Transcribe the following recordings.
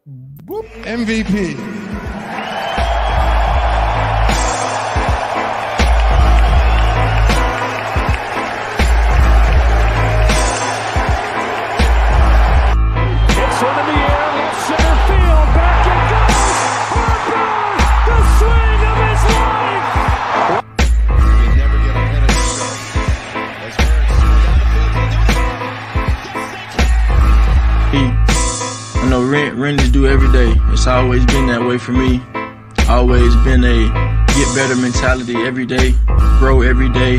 Whoop. MVP. It's one in the air, left center field, back it goes. Harper, the swing of his life. He never get ahead of himself. As I know rent to do every day. It's always been that way for me. Always been a get better mentality every day, grow every day,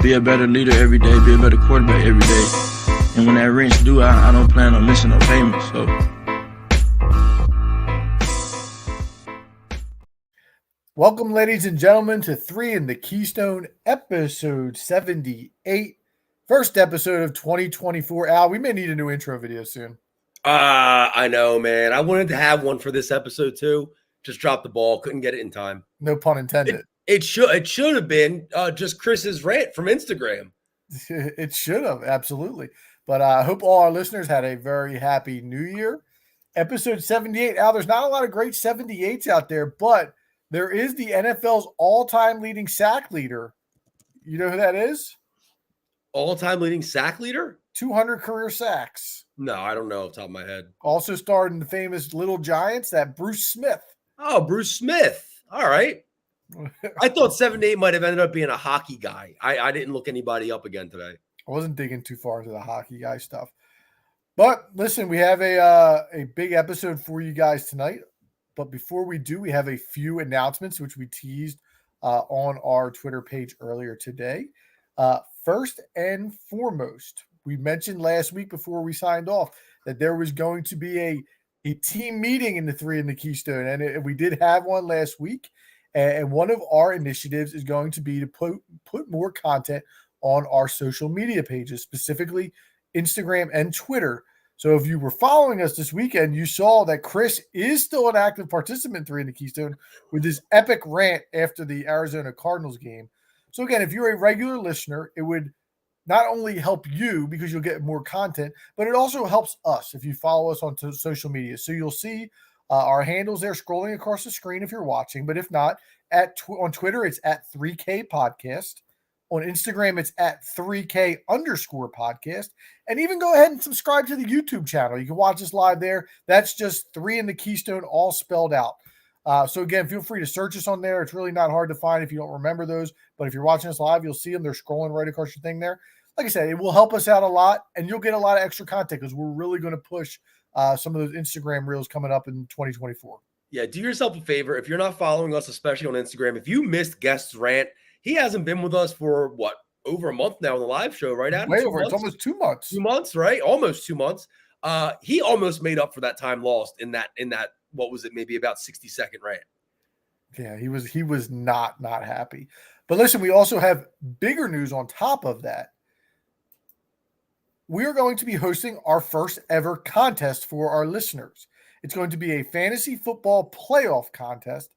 be a better leader every day, be a better quarterback every day. And when that rent's due, I don't plan on missing no payments. So. Welcome, ladies and gentlemen, to 3 in the Keystone, episode 78. First episode of 2024. Al, we may need a new intro video soon. I know, man. I wanted to have one for this episode too. Just dropped the ball. Couldn't get it in time. No pun intended. It should have been just Chris's rant from Instagram. It should have, absolutely. But I hope all our listeners had a very happy new year. Episode 78. Al, there's not a lot of great 78s out there, but there is the NFL's all-time leading sack leader. You know who that is? All-time leading sack leader? 200 career sacks. No, I don't know off the top of my head. Also starred in the famous Little Giants, that Bruce Smith. Oh, Bruce Smith. All right. I thought 78 might have ended up being a hockey guy. I didn't look anybody up again today. I wasn't digging too far into the hockey guy stuff. But listen, we have a big episode for you guys tonight. But before we do, we have a few announcements, which we teased on our Twitter page earlier today. First and foremost, we mentioned last week before we signed off that there was going to be a team meeting in the 3 in the Keystone. And we did have one last week. And one of our initiatives is going to be to put more content on our social media pages, specifically Instagram and Twitter. So if you were following us this weekend, you saw that Chris is still an active participant in 3 in the Keystone with his epic rant after the Arizona Cardinals game. So again, if you're a regular listener, it would not only help you because you'll get more content, but it also helps us if you follow us on social media. So you'll see our handles there scrolling across the screen if you're watching, but if not, on Twitter, it's at 3K Podcast. On Instagram, it's at 3K_podcast. And even go ahead and subscribe to the YouTube channel. You can watch us live there. That's just 3 in the Keystone, all spelled out. So again, feel free to search us on there. It's really not hard to find if you don't remember those. But if you're watching us live, you'll see them. They're scrolling right across your thing there. Like I said, it will help us out a lot, and you'll get a lot of extra content because we're really going to push some of those Instagram reels coming up in 2024. Yeah, do yourself a favor. If you're not following us, especially on Instagram, if you missed Guest's rant, he hasn't been with us for, over a month now on the live show, right, Adam? Way over. It's almost 2 months. 2 months, right? Almost 2 months. He almost made up for that time lost in that, what was it, maybe about 60-second rant. Yeah, he was not happy. But listen, we also have bigger news on top of that. We are going to be hosting our first ever contest for our listeners. It's going to be a fantasy football playoff contest,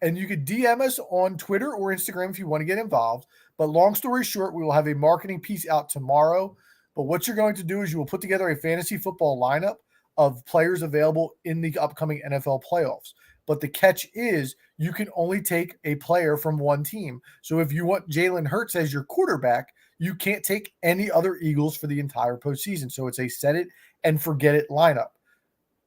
and you could DM us on Twitter or Instagram if you want to get involved. But long story short, we will have a marketing piece out tomorrow. But what you're going to do is you will put together a fantasy football lineup of players available in the upcoming NFL playoffs. But the catch is you can only take a player from one team. So if you want Jalen Hurts as your quarterback, you can't take any other Eagles for the entire postseason. So it's a set it and forget it lineup.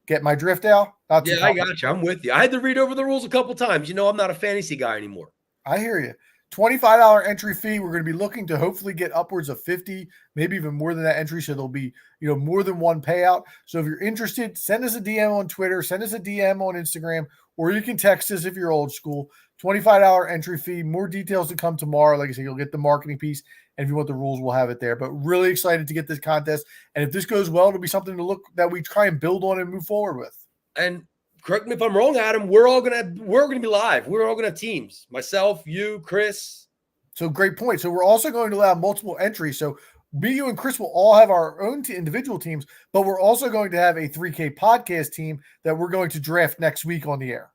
Get my drift, Al? Yeah, I got you. I'm with you. I had to read over the rules a couple times. You know, I'm not a fantasy guy anymore. I hear you. $25 entry fee. We're going to be looking to hopefully get upwards of 50, maybe even more than that entry. So there'll be, more than one payout. So if you're interested, send us a DM on Twitter, send us a DM on Instagram, or you can text us if you're old school. $25 entry fee. More details to come tomorrow. Like I said, you'll get the marketing piece. And if you want the rules, we'll have it there. But really excited to get this contest. And if this goes well, it'll be something to look that we try and build on and move forward with. And correct me if I'm wrong, Adam, we're gonna be live. We're all gonna have teams. Myself, you, Chris. So great point. So we're also going to allow multiple entries. So me, you, and Chris will all have our own individual teams, but we're also going to have a 3K podcast team that we're going to draft next week on the air.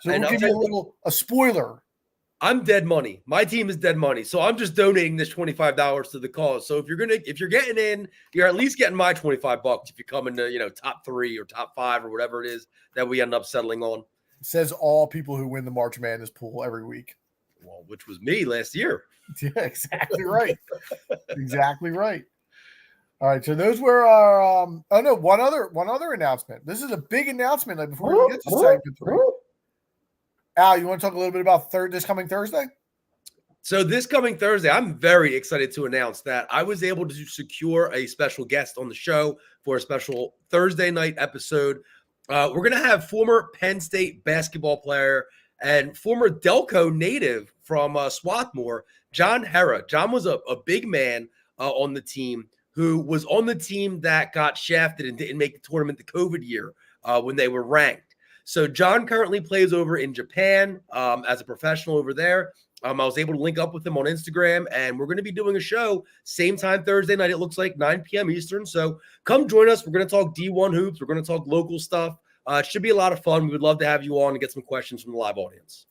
So we'll give you a spoiler I'm dead money. My team is dead money. So I'm just donating this $25 to the cause. So if you're getting in, you're at least getting my $25 if you come into, top 3 or top 5 or whatever it is that we end up settling on. It says all people who win the March Madness pool every week. Well, which was me last year. Yeah, exactly right. Exactly right. All right, so those were our one other announcement. This is a big announcement before we get to segment 3. Al, you want to talk a little bit about this coming Thursday? So this coming Thursday, I'm very excited to announce that I was able to secure a special guest on the show for a special Thursday night episode. We're going to have former Penn State basketball player and former Delco native from Swarthmore, John Hera. John was a big man on the team who was on the team that got shafted and didn't make the tournament the COVID year when they were ranked. So John currently plays over in Japan as a professional over there. I was able to link up with him on Instagram, and we're going to be doing a show same time Thursday night. It looks like 9 p.m. Eastern. So come join us. We're going to talk D1 hoops. We're going to talk local stuff. It should be a lot of fun. We would love to have you on and get some questions from the live audience.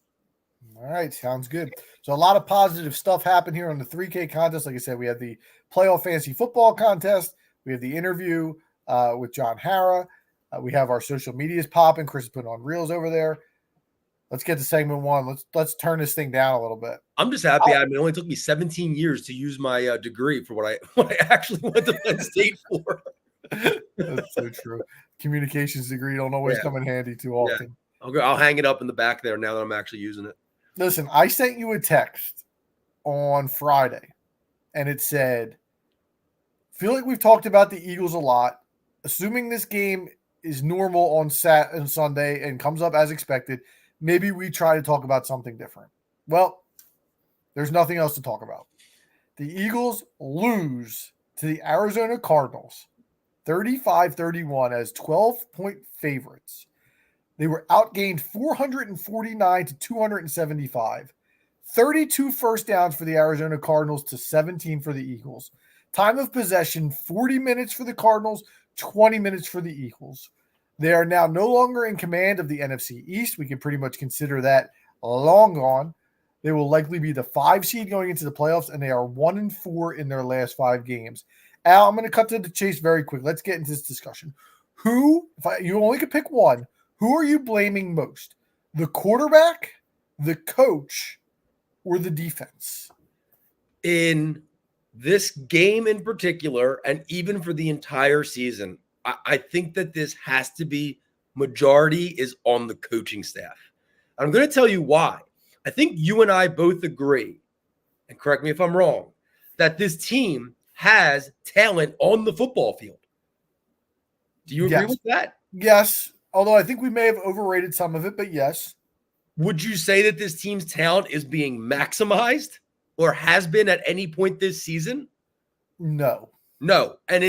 All right, sounds good. So a lot of positive stuff happened here on the 3K contest. Like I said, we have the playoff fantasy football contest. We have the interview with John Hara. We have our social medias popping. Chris is putting on reels over there. Let's get to segment 1. Let's turn this thing down a little bit. I'm just happy. It only took me 17 years to use my degree for what I actually went to Penn State for. That's so true. Communications degree don't always come in handy too often. Yeah. I'll hang it up in the back there now that I'm actually using it. Listen, I sent you a text on Friday, and it said, feel like we've talked about the Eagles a lot. Assuming this game is normal on Sunday and comes up as expected, maybe we try to talk about something different. Well, there's nothing else to talk about. The Eagles lose to the Arizona Cardinals 35-31 as 12-point favorites. They were outgained 449 to 275. 32 first downs for the Arizona Cardinals to 17 for the Eagles. Time of possession, 40 minutes for the Cardinals, 20 minutes for the Eagles. They are now no longer in command of the NFC East. We can pretty much consider that long gone. They will likely be the 5 seed going into the playoffs, and they are 1-4 in their last 5 games. Al, I'm going to cut to the chase very quick. Let's get into this discussion. You only could pick one, who are you blaming most? The quarterback, the coach, or the defense? In this game in particular, and even for the entire season, I think that this has to be majority is on the coaching staff. I'm going to tell you why. I think you and I both agree, and correct me if I'm wrong, that this team has talent on the football field. Do you agree with that? Yes. Although I think we may have overrated some of it, but yes. Would you say that this team's talent is being maximized or has been at any point this season? No. And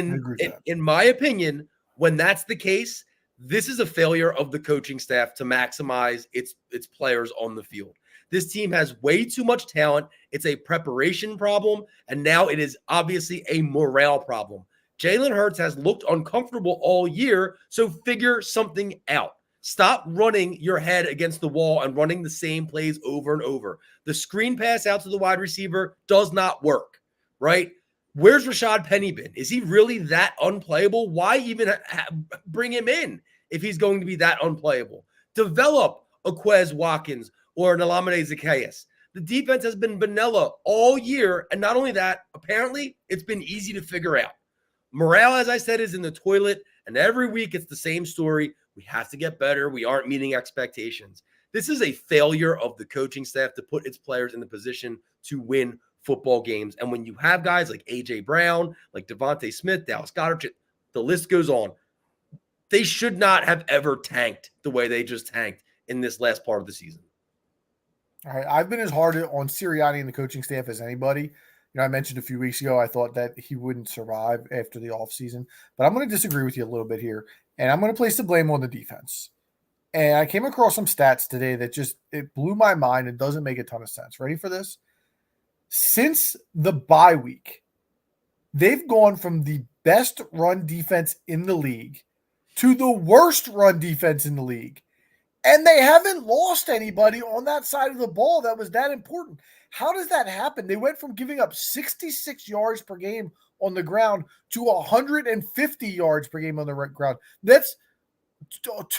in my opinion, when that's the case, this is a failure of the coaching staff to maximize its players on the field. This team has way too much talent. It's a preparation problem, and now it is obviously a morale problem. Jalen Hurts has looked uncomfortable all year, so figure something out. Stop running your head against the wall and running the same plays over and over. The screen pass out to the wide receiver does not work, right? Where's Rashad Penny been? Is he really that unplayable? Why even bring him in if he's going to be that unplayable? Develop a Quez Watkins or an Olamide Zacchaeus. The defense has been vanilla all year, and not only that, apparently it's been easy to figure out. Morale, as I said, is in the toilet, and every week it's the same story. We have to get better. We aren't meeting expectations. This is a failure of the coaching staff to put its players in the position to win football games. And when you have guys like A.J. Brown, like Devontae Smith, Dallas Goedert, the list goes on. They should not have ever tanked the way they just tanked in this last part of the season. All right. I've been as hard on Sirianni and the coaching staff as anybody. I mentioned a few weeks ago, I thought that he wouldn't survive after the offseason, but I'm going to disagree with you a little bit here, and I'm going to place the blame on the defense. And I came across some stats today that it blew my mind and doesn't make a ton of sense. Ready for this? Since the bye week, they've gone from the best run defense in the league to the worst run defense in the league And they haven't lost anybody on that side of the ball that was that important. How does that happen? They went from giving up 66 yards per game on the ground to 150 yards per game on the ground. That's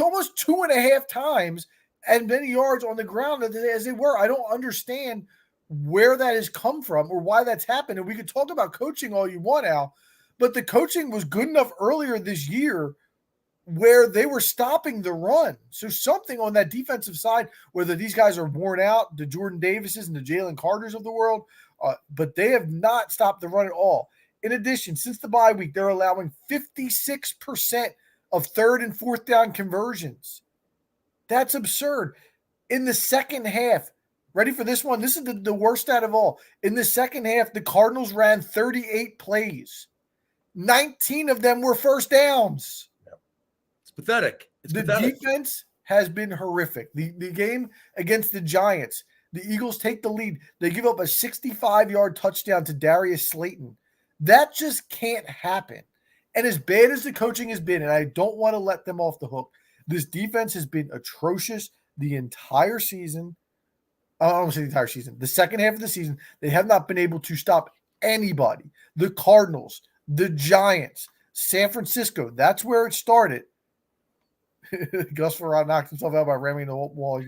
almost 2.5 times as many yards on the ground as they were. I don't understand where that has come from or why that's happened. And we could talk about coaching all you want, Al, but the coaching was good enough earlier this year where they were stopping the run. So something on that defensive side, whether these guys are worn out, the Jordan Davises and the Jalen Carters of the world, but they have not stopped the run at all. In addition, since the bye week, they're allowing 56% of third and fourth down conversions. That's absurd. In the second half, ready for this one? This is the worst stat of all. In the second half, the Cardinals ran 38 plays. 19 of them were first downs. It's pathetic. The defense has been horrific. The game against the Giants, the Eagles take the lead. They give up a 65-yard touchdown to Darius Slayton. That just can't happen. And as bad as the coaching has been, and I don't want to let them off the hook, this defense has been atrocious the entire season. I don't want to say the entire season. The second half of the season, they have not been able to stop anybody. The Cardinals, the Giants, San Francisco, that's where it started. Gus Farad knocked himself out by ramming the wall.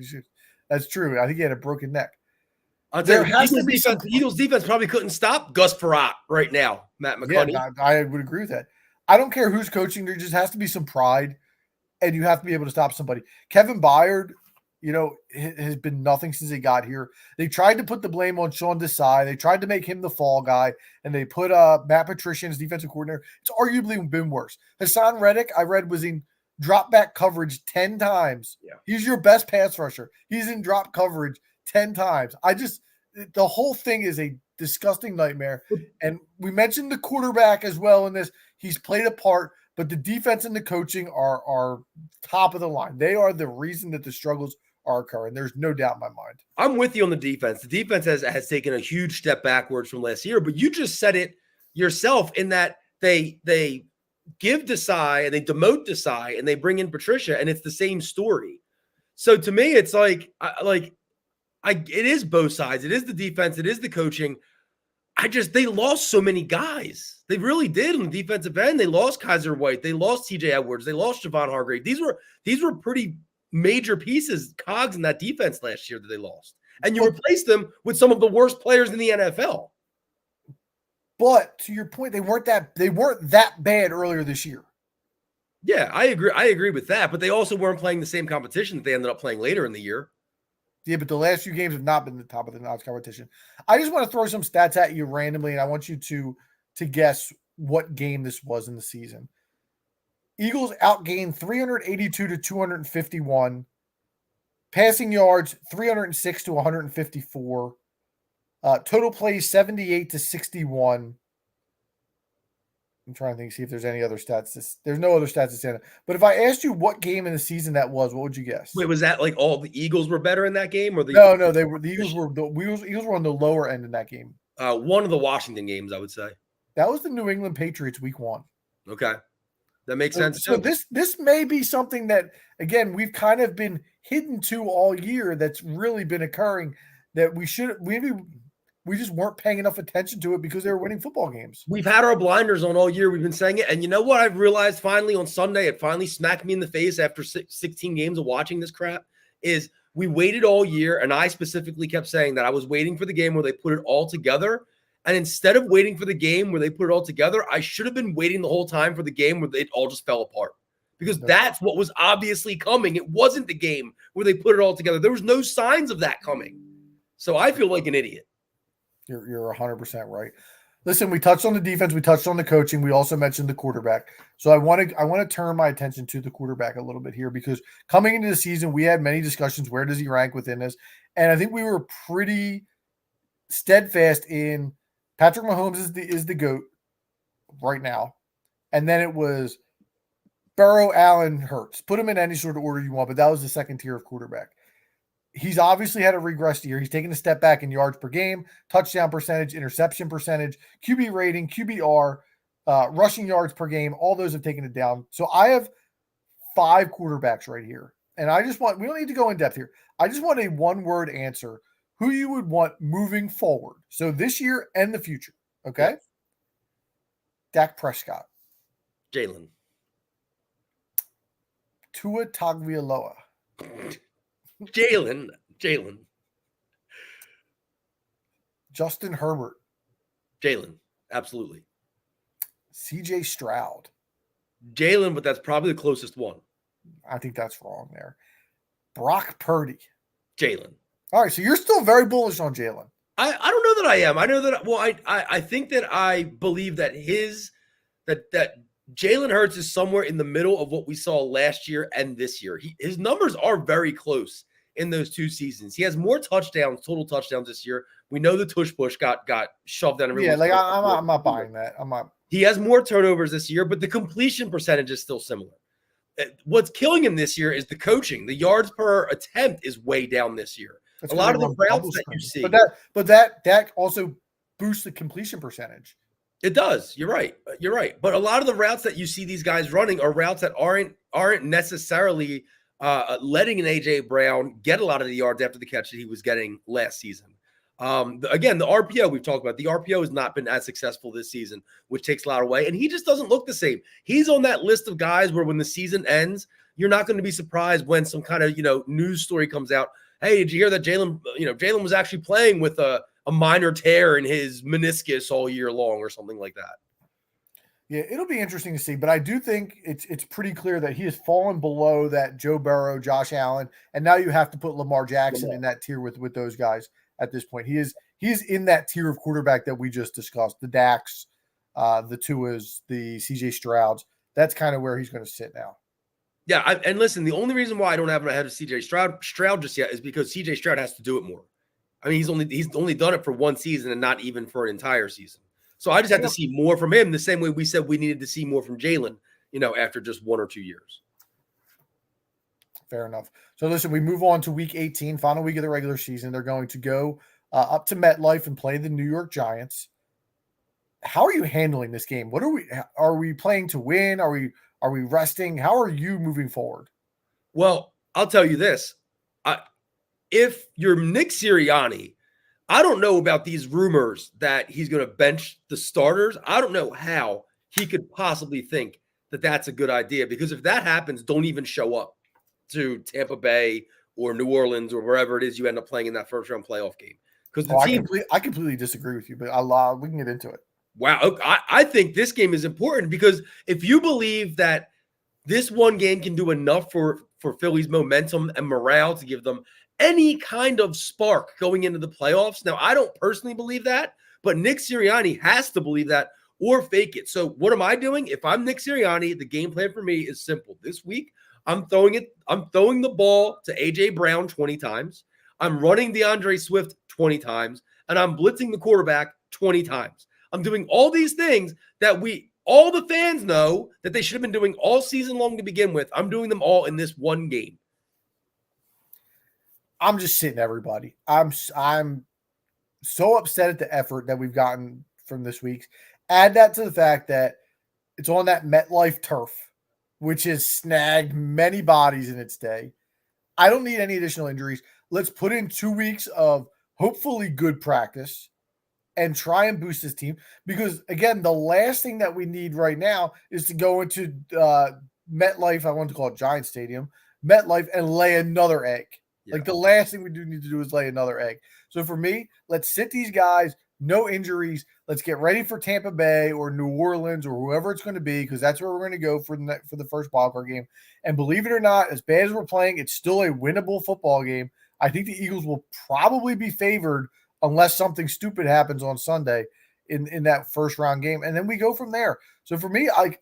That's true. I think he had a broken neck. The Eagles defense probably couldn't stop Gus Farad right now, Matt McCartney. Yeah, I would agree with that. I don't care who's coaching. There just has to be some pride, and you have to be able to stop somebody. Kevin Byard, has been nothing since he got here. They tried to put the blame on Sean Desai. They tried to make him the fall guy, and they put Matt Patricia as defensive coordinator. It's arguably been worse. Hassan Reddick, I read, was in drop back coverage 10 times. Yeah. He's your best pass rusher. He's in drop coverage 10 times. The whole thing is a disgusting nightmare. And we mentioned the quarterback as well in this. He's played a part, but the defense and the coaching are top of the line. They are the reason that the struggles are occurring. There's no doubt in my mind. I'm with you on the defense. The defense has taken a huge step backwards from last year, but you just said it yourself in that they give Desai and they demote Desai and they bring in Patricia, and it's the same story. So to me, it's it is both sides. It is the defense. It is the coaching. They lost so many guys. They really did on the defensive end. They lost Kaiser White. They lost TJ Edwards. They lost Javon Hargrave. These were pretty major pieces, cogs in that defense last year that they lost. And you replaced them with some of the worst players in the NFL. But to your point, they weren't that bad earlier this year. Yeah, I agree. I agree with that. But they also weren't playing the same competition that they ended up playing later in the year. Yeah, but the last few games have not been the top of the notch competition. I just want to throw some stats at you randomly, and I want you to guess what game this was in the season. Eagles outgained 382 to 251. Passing yards 306 to 154. Total plays 78 to 61. I'm trying to think, see if there's any other stats. There's no other stats to stand up. But if I asked you what game in the season that was, what would you guess? Wait, was that all the Eagles were better in that game, or No, they were. The Eagles were on the lower end in that game. One of the Washington games, I would say. That was the New England Patriots week 1. Okay, that makes sense. So this may be something that, again, we've kind of been hidden to all year. That's really been occurring. That we just weren't paying enough attention to it because they were winning football games. We've had our blinders on all year. We've been saying it. And you know what? I've realized finally on Sunday, it finally smacked me in the face after 16 games of watching this crap, is we waited all year. And I specifically kept saying that I was waiting for the game where they put it all together. And instead of waiting for the game where they put it all together, I should have been waiting the whole time for the game where it all just fell apart. Because that's what was obviously coming. It wasn't the game where they put it all together. There was no signs of that coming. So I feel like an idiot. You're 100% right. Listen, we touched on the defense. We touched on the coaching. We also mentioned the quarterback. So I want to turn my attention to the quarterback a little bit here, because coming into the season, we had many discussions. Where does he rank within this? And I think we were pretty steadfast in Patrick Mahomes is the GOAT right now. And then it was Burrow, Allen, Hurts. Put him in any sort of order you want, but that was the second tier of quarterback. He's obviously had a regressed year. He's taken a step back in yards per game, touchdown percentage, interception percentage, QB rating, QBR, rushing yards per game. All those have taken it down. So I have 5 quarterbacks right here and we don't need to go in depth here. I just want a one-word answer. Who you would want moving forward. So this year and the future. Okay? Yeah. Dak Prescott. Jalen. Tua Tagovailoa. Jalen. Justin Herbert. Jalen. Absolutely. CJ Stroud. Jalen, but that's probably the closest one. I think that's wrong there. Brock Purdy. Jalen. All right, so you're still very bullish on Jalen. I don't know that I am. I know that. Well, I think that I believe that that Jalen Hurts is somewhere in the middle of what we saw last year and this year. His numbers are very close in those 2 seasons. He has more touchdowns, total touchdowns this year. We know the tush push got shoved down. Yeah, like I'm not buying that. I'm not. He has more turnovers this year, but the completion percentage is still similar. What's killing him this year is the coaching. The yards per attempt is way down this year. That's a lot of the routes that you see, but that also boosts the completion percentage. It does. You're right. But a lot of the routes that you see these guys running are routes that aren't necessarily letting an AJ Brown get a lot of the yards after the catch that he was getting last season. Again, the RPO we've talked about, the RPO has not been as successful this season, which takes a lot away. And he just doesn't look the same. He's on that list of guys where when the season ends, you're not going to be surprised when some kind of, news story comes out. Hey, did you hear that Jalen was actually playing with a minor tear in his meniscus all year long or something like that? Yeah, it'll be interesting to see, but I do think it's pretty clear that he has fallen below that Joe Burrow, Josh Allen, and now you have to put Lamar Jackson in that tier with those guys at this point. He is in that tier of quarterback that we just discussed, the Daks, the Tuas, the CJ Strouds. That's kind of where he's going to sit now. Yeah, and listen, the only reason why I don't have him ahead of CJ Stroud just yet is because CJ Stroud has to do it more. I mean, he's only done it for 1 season and not even for an entire season. So I just have to see more from him the same way we said we needed to see more from Jalen, after just 1 or 2 years. Fair enough. So listen, we move on to week 18, final week of the regular season. They're going to go up to MetLife and play the New York Giants. How are you handling this game? Are we playing to win? Are we resting? How are you moving forward? Well, I'll tell you this. If you're Nick Sirianni, I don't know about these rumors that he's going to bench the starters. I don't know how he could possibly think that that's a good idea, because if that happens, don't even show up to Tampa Bay or New Orleans or wherever it is you end up playing in that first round playoff game. Because I completely disagree with you, but we can get into it. Wow. I think this game is important, because if you believe that this one game can do enough for Philly's momentum and morale to give them any kind of spark going into the playoffs. Now, I don't personally believe that, but Nick Sirianni has to believe that or fake it. So what am I doing? If I'm Nick Sirianni, the game plan for me is simple. This week, I'm throwing the ball to AJ Brown 20 times. I'm running DeAndre Swift 20 times, and I'm blitzing the quarterback 20 times. I'm doing all these things that all the fans know that they should have been doing all season long to begin with. I'm doing them all in this one game. I'm just sitting everybody. I'm so upset at the effort that we've gotten from this week. Add that to the fact that it's on that MetLife turf, which has snagged many bodies in its day. I don't need any additional injuries. Let's put in 2 weeks of hopefully good practice and try and boost this team. Because, again, the last thing that we need right now is to go into MetLife, I want to call it Giant Stadium, MetLife, and lay another egg. Yeah. Like, the last thing we do need to do is lay another egg. So, for me, let's sit these guys, no injuries. Let's get ready for Tampa Bay or New Orleans or whoever it's going to be, because that's where we're going to go for the first wildcard game. And believe it or not, as bad as we're playing, it's still a winnable football game. I think the Eagles will probably be favored unless something stupid happens on Sunday in that first round game. And then we go from there. So for me, I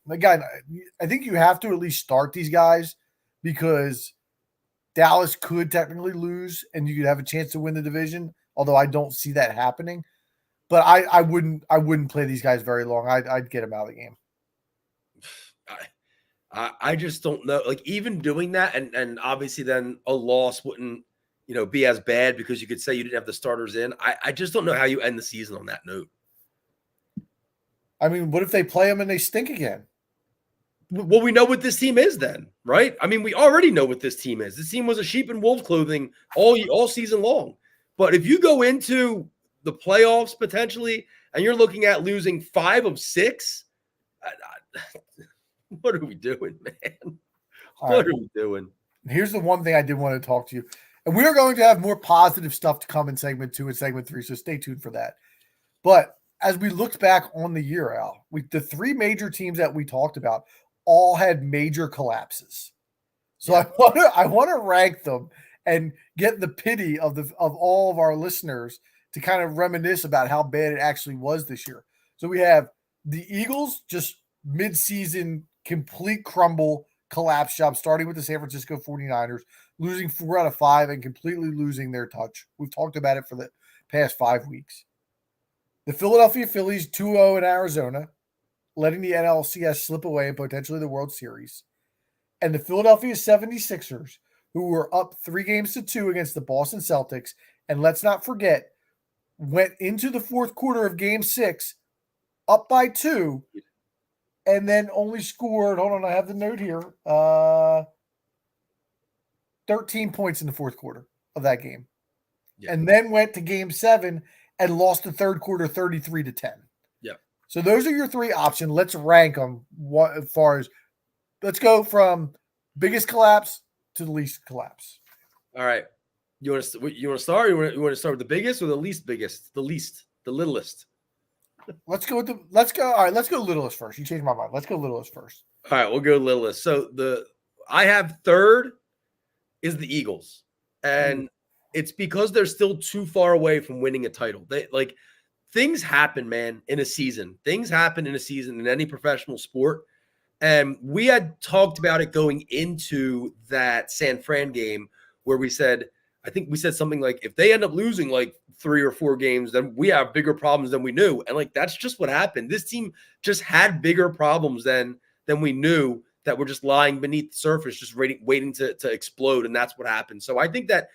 think you have to at least start these guys, because Dallas could technically lose and you could have a chance to win the division, although I don't see that happening. But I wouldn't play these guys very long. I'd get them out of the game. I just don't know. Like, even doing that, and obviously then a loss wouldn't, be as bad, because you could say you didn't have the starters in. I just don't know how you end the season on that note. I mean, what if they play them and they stink again? Well, we know what this team is then, right? I mean, we already know what this team is. This team was a sheep in wolf clothing all season long. But if you go into the playoffs potentially and you're looking at losing 5 of 6, what are we doing, man? What are we doing? Here's the one thing I did want to talk to you. And we are going to have more positive stuff to come in segment 2 and segment 3, so stay tuned for that. But as we looked back on the year, Al, the 3 major teams that we talked about all had major collapses. So yeah. I want to rank them and get the pity of all of our listeners to kind of reminisce about how bad it actually was this year. So we have the Eagles, just mid-season complete crumble, collapse job, starting with the San Francisco 49ers, losing 4 out of 5 and completely losing their touch. We've talked about it for the past 5 weeks. The Philadelphia Phillies 2-0 in Arizona, letting the NLCS slip away and potentially the World Series. And the Philadelphia 76ers, who were up 3-2 against the Boston Celtics. And let's not forget, went into the fourth quarter of Game 6 up by 2 and then only scored, hold on, I have the note here, 13 points in the fourth quarter of that game. Yeah. And then went to Game 7 and lost the third quarter 33-10. Yeah. So those are your 3 options. Let's rank them as far as, let's go from biggest collapse to the least collapse. All right. You want to start? You want to start with the biggest or the least biggest? The littlest. Let's go littlest first. You changed my mind. Let's go littlest first. All right, we'll go littlest. So I have third is the Eagles. And it's because they're still too far away from winning a title. Things happen, man, in a season. Things happen in a season in any professional sport. And we had talked about it going into that San Fran game where I think we said something like, if they end up losing like 3 or 4 games, then we have bigger problems than we knew. And that's just what happened. This team just had bigger problems than we knew that were just lying beneath the surface, just waiting to explode. And that's what happened. So I think that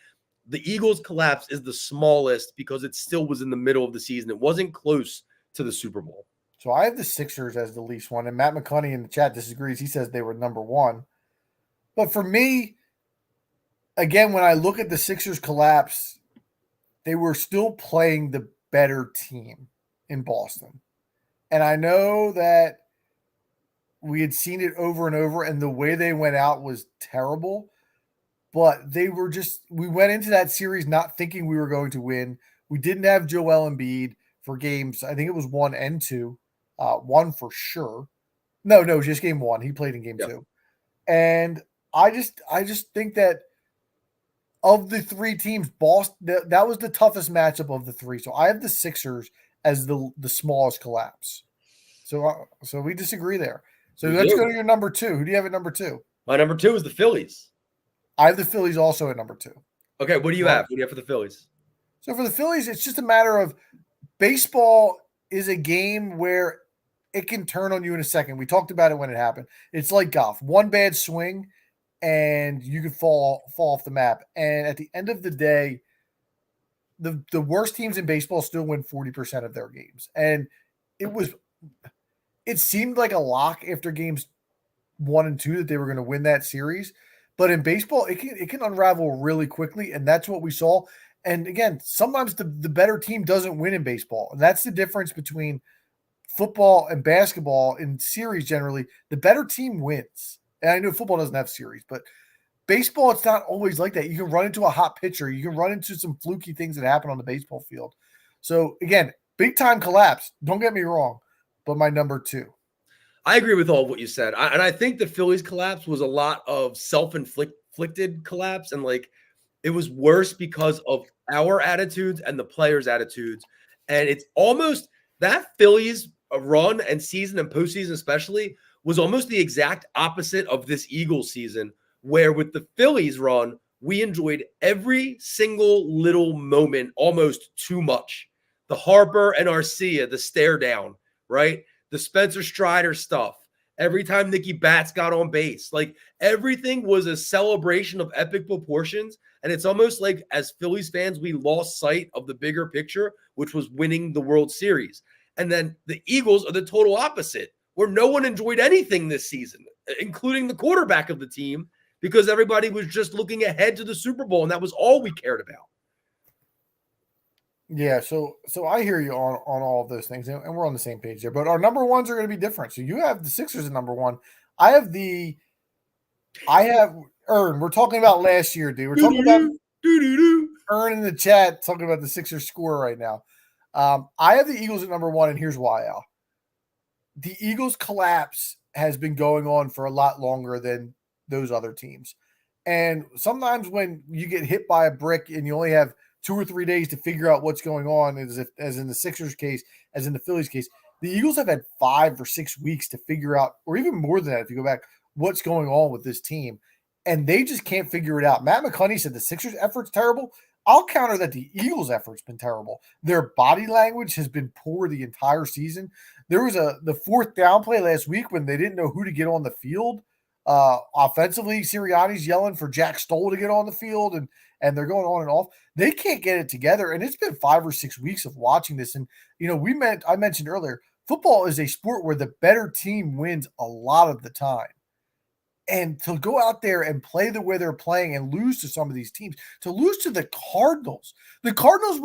the Eagles collapse is the smallest because it still was in the middle of the season. It wasn't close to the Super Bowl. So I have the Sixers as the least one. And Matt McConaughey in the chat disagrees. He says they were number 1. But for me, again, when I look at the Sixers collapse, they were still playing the better team in Boston. And I know that we had seen it over and over, and the way they went out was terrible. But we went into that series not thinking we were going to win. We didn't have Joel Embiid for games. I think it was 1 and 2. 1 for sure. No, just game 1. He played in game 2. And I just think that of the 3 teams, Boston, that was the toughest matchup of the 3. So I have the Sixers as the smallest collapse. So we disagree there. So let's go to your number 2. Who do you have at number 2? My number 2 is the Phillies. I have the Phillies also at number 2. Okay, what do you have? What do you have for the Phillies? So for the Phillies, it's just a matter of baseball is a game where it can turn on you in a second. We talked about it when it happened. It's like golf. One bad swing and you could fall off the map. And at the end of the day, the worst teams in baseball still win 40% of their games. And it seemed like a lock after games 1 and 2 that they were going to win that series. But in baseball, it can unravel really quickly, and that's what we saw. And again, sometimes the better team doesn't win in baseball. And that's the difference between football and basketball in series generally. The better team wins. And I know football doesn't have series, but baseball, it's not always like that. You can run into a hot pitcher. You can run into some fluky things that happen on the baseball field. So again, big time collapse. Don't get me wrong, but my number 2. I agree with all of what you said. And I think the Phillies collapse was a lot of self-inflicted collapse. And it was worse because of our attitudes and the players' attitudes. And it's almost that Phillies run and season and postseason especially was almost the exact opposite of this Eagles season, where with the Phillies run, we enjoyed every single little moment almost too much. The Harper and Arcia, the stare down, right? The Spencer Strider stuff. Every time Nicky Bats got on base, everything was a celebration of epic proportions. And it's almost like as Phillies fans, we lost sight of the bigger picture, which was winning the World Series. And then the Eagles are the total opposite, where no one enjoyed anything this season. including the quarterback of the team, because everybody was just looking ahead to the Super Bowl, and that was all we cared about. Yeah, so I hear you on all of those things, and we're on the same page there. But our number ones are going to be different. So you have the Sixers at number one. I have Ern. We're talking about last year, dude. We're talking about Ern in the chat talking about the Sixers score right now. I have the Eagles at number one, and here's why, Al. The Eagles collapse has been going on for a lot longer than those other teams. And sometimes when you get hit by a brick and you only have 2 or 3 days to figure out what's going on, as in the Sixers case, as in the Phillies case, the Eagles have had 5 or 6 weeks to figure out, or even more than that if you go back, what's going on with this team. And they just can't figure it out. Matt McConaughey said the Sixers' effort's terrible. I'll counter that the Eagles' effort's been terrible. Their body language has been poor the entire season. There was the fourth down play last week when they didn't know who to get on the field. Offensively, Sirianni's yelling for Jack Stoll to get on the field, and they're going on and off. They can't get it together, and it's been 5 or 6 weeks of watching this. And I mentioned earlier, football is a sport where the better team wins a lot of the time. And to go out there and play the way they're playing and lose to some of these teams, to lose to the Cardinals. The Cardinals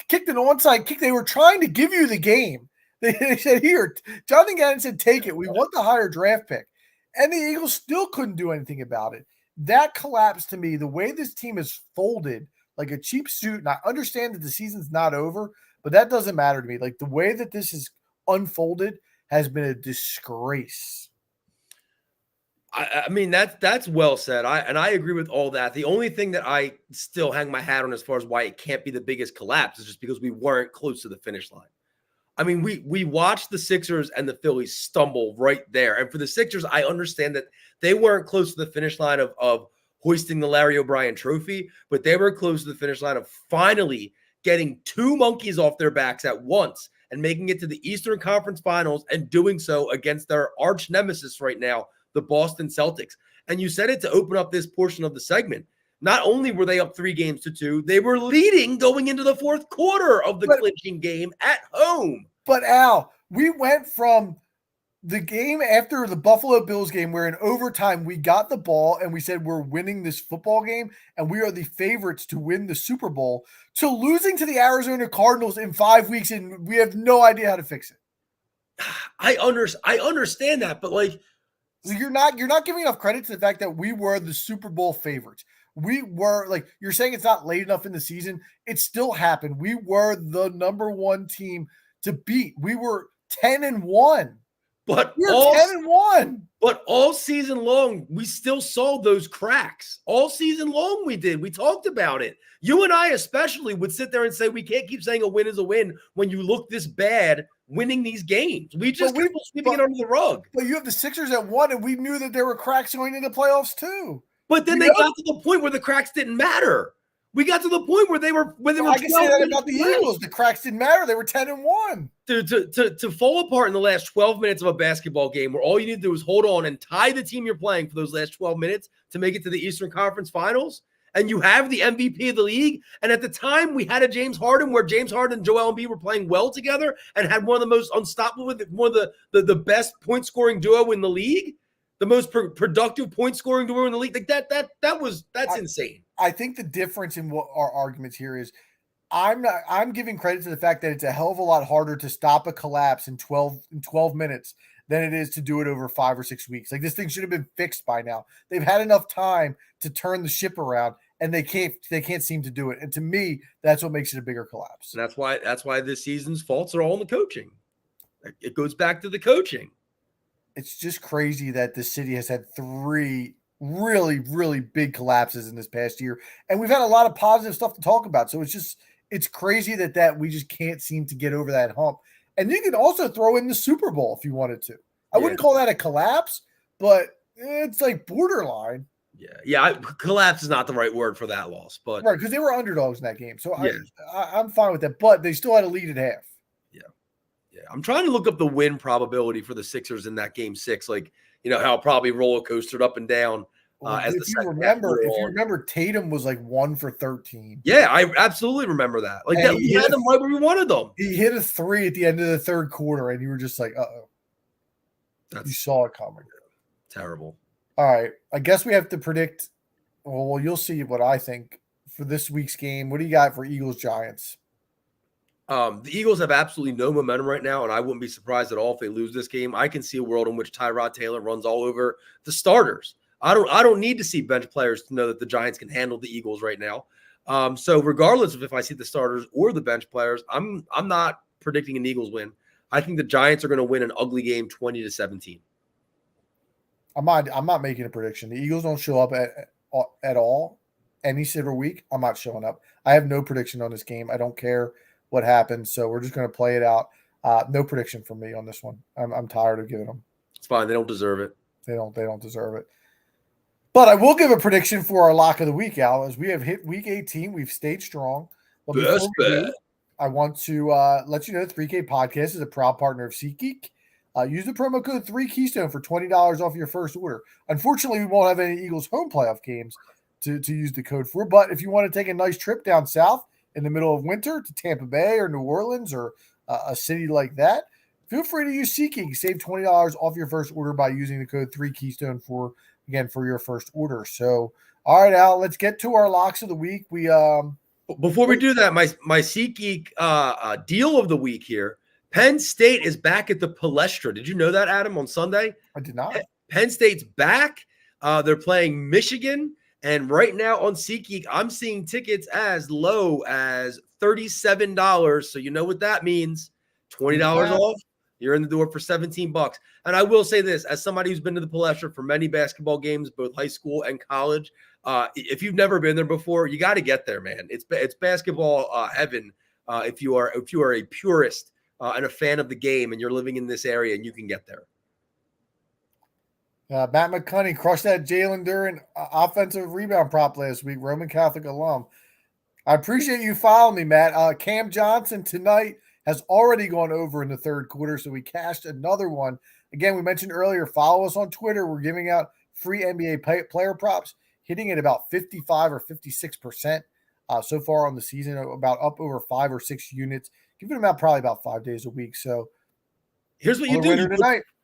kicked an onside kick. They were trying to give you the game. They said, here, Jonathan Gannon said, take it. We want the higher draft pick. And the Eagles still couldn't do anything about it. That collapse to me, the way this team is folded like a cheap suit, and I understand that the season's not over, but that doesn't matter to me. Like the way that this is unfolded has been a disgrace. I mean, that's well said. I agree with all that. The only thing that I still hang my hat on as far as why it can't be the biggest collapse is just because we weren't close to the finish line. I mean, we watched the Sixers and the Phillies stumble right there. And for the Sixers, I understand that they weren't close to the finish line of hoisting the Larry O'Brien trophy, but they were close to the finish line of finally getting 2 monkeys off their backs at once and making it to the Eastern Conference Finals, and doing so against their arch nemesis right now, the Boston Celtics. And you said it to open up this portion of the segment. Not only were they up 3-2, they were leading going into the fourth quarter of the clinching game at home. But Al, we went from the game after the Buffalo Bills game where in overtime we got the ball and we said we're winning this football game and we are the favorites to win the Super Bowl, to losing to the Arizona Cardinals in 5 weeks and we have no idea how to fix it. I understand that, but like, you're not giving enough credit to the fact that we were the Super Bowl favorites. We were, like, you're saying it's not late enough in the season. It still happened. We were the number one team to beat. We were 10-1. But we were 10-1. But all season long, we still saw those cracks. All season long, we did. We talked about it. You and I especially would sit there and say we can't keep saying a win is a win when you look this bad winning these games. We just keep sweeping it under the rug. But you have the Sixers at 1, and we knew that there were cracks going into the playoffs too. But then they got to the point where the cracks didn't matter. We got to the point where they were I can say that about the Eagles. The cracks didn't matter. They were 10-1. To fall apart in the last 12 minutes of a basketball game where all you need to do is hold on and tie the team you're playing for those last 12 minutes to make it to the Eastern Conference Finals, and you have the MVP of the league. And at the time, we had a James Harden where James Harden and Joel Embiid were playing well together and had one of the most unstoppable, one of the best point-scoring duo in the league, the most productive point-scoring duo in the league. Like that's insane. I think the difference in what our arguments here is I'm giving credit to the fact that it's a hell of a lot harder to stop a collapse in 12 minutes than it is to do it over 5 or 6 weeks. Like, this thing should have been fixed by now. They've had enough time to turn the ship around, and they can't seem to do it. And to me, that's what makes it a bigger collapse. And that's why this season's faults are all in the coaching. It goes back to the coaching. It's just crazy that the city has had 3 really, really big collapses in this past year. And we've had a lot of positive stuff to talk about. So it's crazy that we just can't seem to get over that hump. And you can also throw in the Super Bowl if you wanted to. I wouldn't call that a collapse, but it's like borderline. Yeah. Collapse is not the right word for that loss, but right, because they were underdogs in that game. So I'm fine with that. But they still had a lead at half. Yeah. I'm trying to look up the win probability for the Sixers in that game 6. Like, you know, how it probably roller coastered up and down. If you remember, Tatum was like 1 for 13. Yeah, I absolutely remember that. Like, that, we had them right where we wanted them. He hit a 3 at the end of the third quarter, and you were just like, "Uh-oh." You saw it coming. Terrible. All right. I guess we have to predict. Well, you'll see what I think for this week's game. What do you got for Eagles Giants? The Eagles have absolutely no momentum right now, and I wouldn't be surprised at all if they lose this game. I can see a world in which Tyrod Taylor runs all over the starters. I don't need to see bench players to know that the Giants can handle the Eagles right now. So regardless of if I see the starters or the bench players, I'm not predicting an Eagles win. I think the Giants are going to win an ugly game, 20-17. I'm not making a prediction. The Eagles don't show up at all any single week. I'm not showing up. I have no prediction on this game. I don't care what happens. So we're just going to play it out. No prediction from me on this one. I'm tired of giving them. It's fine. They don't deserve it. They don't deserve it. But I will give a prediction for our lock of the week, Al. As we have hit week 18, we've stayed strong. But before we do, I want to let you know 3K Podcast is a proud partner of SeatGeek. Use the promo code 3Keystone for $20 off your first order. Unfortunately, we won't have any Eagles home playoff games to use the code for. But if you want to take a nice trip down south in the middle of winter to Tampa Bay or New Orleans or a city like that, feel free to use SeatGeek. Save $20 off your first order by using the code 3Keystone for your first order. So, all right, Al, let's get to our locks of the week. Before we do that, my SeatGeek deal of the week here. Penn State is back at the Palestra. Did you know that, Adam, on Sunday? I did not. Penn State's back. They're playing Michigan. And right now on SeatGeek, I'm seeing tickets as low as $37. So you know what that means. $20 off. You're in the door for $17. And I will say this, as somebody who's been to the Palestra for many basketball games, both high school and college, if you've never been there before, you got to get there, man. It's basketball heaven if you are a purist and a fan of the game and you're living in this area and you can get there. Matt McCunney crushed that Jalen Duren offensive rebound prop last week, Roman Catholic alum. I appreciate you following me, Matt. Cam Johnson tonight has already gone over in the third quarter, so we cashed another one. Again, we mentioned earlier, follow us on Twitter. We're giving out free NBA player props, hitting at about 55 or 56% so far on the season, about up over 5 or 6 units, giving them out probably about 5 days a week. So here's what you do.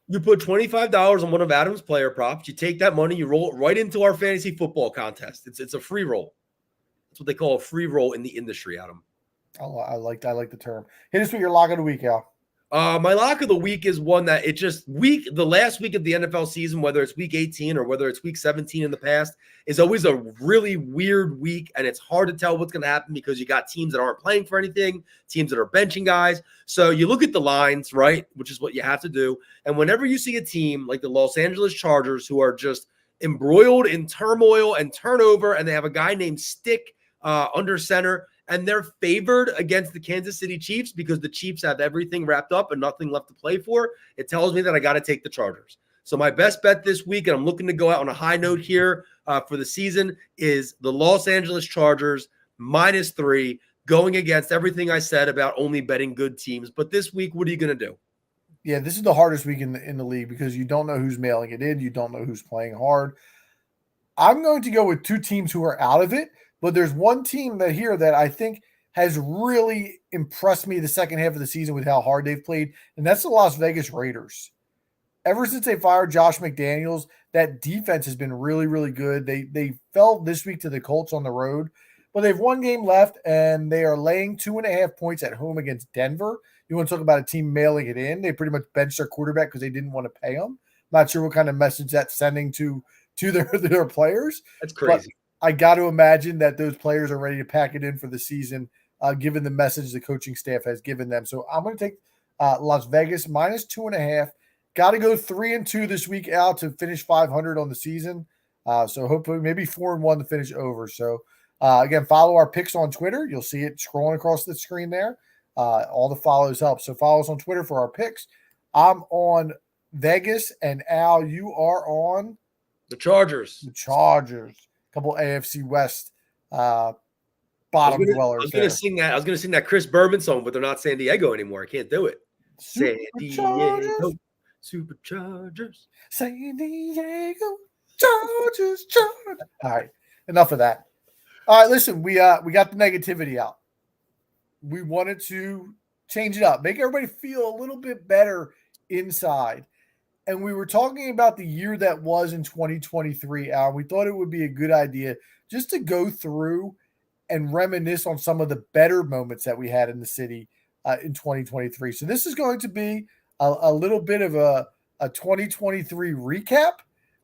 You put $25 on one of Adam's player props. You take that money, you roll it right into our fantasy football contest. It's a free roll. That's what they call a free roll in the industry, Adam. I like the term. Hit us with your lock of the week, Al. My lock of the week is one that the last week of the NFL season, whether it's week 18 or whether it's week 17 in the past, is always a really weird week. And it's hard to tell what's going to happen because you got teams that aren't playing for anything, teams that are benching guys. So you look at the lines, right, which is what you have to do. And whenever you see a team like the Los Angeles Chargers who are just embroiled in turmoil and turnover, and they have a guy named Stick under center, and they're favored against the Kansas City Chiefs because the Chiefs have everything wrapped up and nothing left to play for, it tells me that I got to take the Chargers. So my best bet this week, and I'm looking to go out on a high note here for the season, is the Los Angeles Chargers -3, going against everything I said about only betting good teams. But this week, what are you going to do? Yeah, this is the hardest week in the league because you don't know who's mailing it in. You don't know who's playing hard. I'm going to go with 2 teams who are out of it. But there's one team that I think has really impressed me the second half of the season with how hard they've played, and that's the Las Vegas Raiders. Ever since they fired Josh McDaniels, that defense has been really, really good. They fell this week to the Colts on the road, but they've 1 game left, and they are laying 2.5 points at home against Denver. You want to talk about a team mailing it in? They pretty much benched their quarterback because they didn't want to pay him. Not sure what kind of message that's sending to their players. That's crazy. I got to imagine that those players are ready to pack it in for the season, given the message the coaching staff has given them. So I'm going to take Las Vegas -2.5. Got to go 3-2 this week out to finish 500 on the season. So hopefully maybe 4-1 to finish over. So again, follow our picks on Twitter. You'll see it scrolling across the screen there. All the follows help. So follow us on Twitter for our picks. I'm on Vegas, and Al, you are on the Chargers. Couple AFC West bottom dwellers. I was going to sing that Chris Berman song, but they're not San Diego anymore. I can't do it. San Diego Superchargers. San Diego Chargers. All right, enough of that. All right, listen, we got the negativity out. We wanted to change it up, make everybody feel a little bit better inside. and we were talking about the year that was in 2023, Al. We thought it would be a good idea just to go through and reminisce on some of the better moments that we had in the city in 2023. So this is going to be a little bit of a 2023 recap,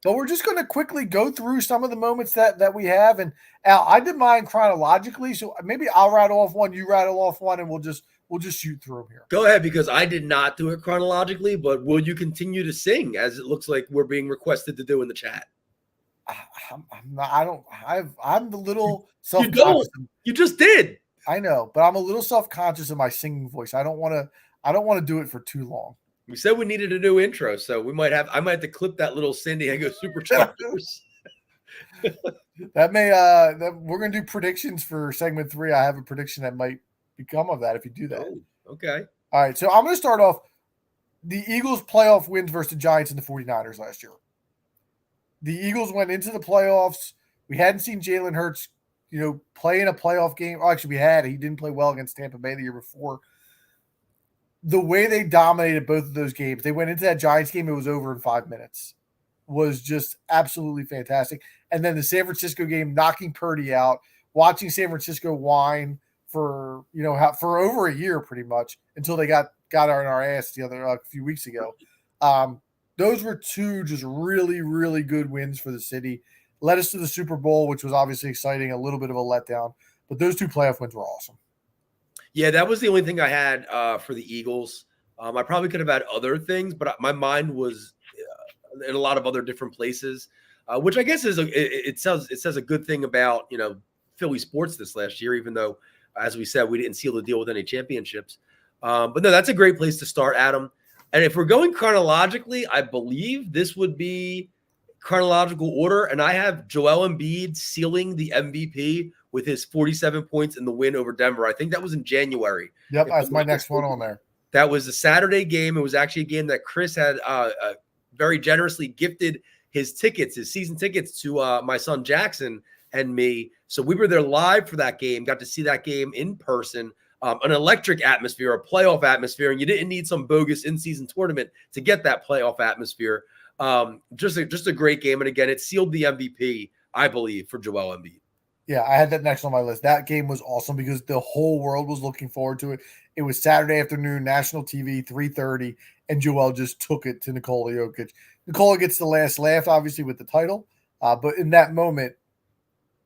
but we're just going to quickly go through some of the moments that we have. And Al, I did mine chronologically, so maybe I'll rattle off one, you rattle off one, and we'll just shoot through them here. Go ahead, because I did not do it chronologically, but will you continue to sing as it looks like we're being requested to do in the chat? I'm a little self-conscious. You just did. I know, but I'm a little self-conscious of my singing voice. I don't want to do it for too long. We said we needed a new intro, so I might have to clip that little Cindy and go superchargers. That may we're gonna do predictions for segment 3. I have a prediction that might become of that if you do that. Oh, okay. All right, so I'm gonna start off the Eagles playoff wins versus the Giants and the 49ers last year. The Eagles went into the playoffs. We hadn't seen Jalen Hurts, play in a playoff game. Oh, actually, we had. He didn't play well against Tampa Bay the year before. The way they dominated both of those games, they went into that Giants game, it was over in 5 minutes, was just absolutely fantastic. And then the San Francisco game, knocking Purdy out, watching San Francisco whine for over a year pretty much until they got on our ass the other few weeks ago. Those were two just really, really good wins for the city. Led us to the Super Bowl, which was obviously exciting, a little bit of a letdown. But those two playoff wins were awesome. Yeah, that was the only thing I had for the Eagles. I probably could have had other things, but my mind was in a lot of other different places, which I guess it says a good thing about Philly sports this last year, even though, as we said, we didn't seal the deal with any championships. But no, that's a great place to start, Adam. And if we're going chronologically, I believe this would be chronological order. And I have Joel Embiid sealing the MVP with his 47 points in the win over Denver. I think that was in January. Yep, that's my next one on there. That was a Saturday game. It was actually a game that Chris had very generously gifted his season tickets to my son Jackson and me. So we were there live for that game, got to see that game in person. An electric atmosphere, a playoff atmosphere, and you didn't need some bogus in-season tournament to get that playoff atmosphere. Just a great game, and again, it sealed the MVP, I believe, for Joel Embiid. Yeah, I had that next on my list. That game was awesome because the whole world was looking forward to it. It was Saturday afternoon, national TV, 3:30, and Joel just took it to Nikola Jokic. Nikola gets the last laugh, obviously, with the title, but in that moment,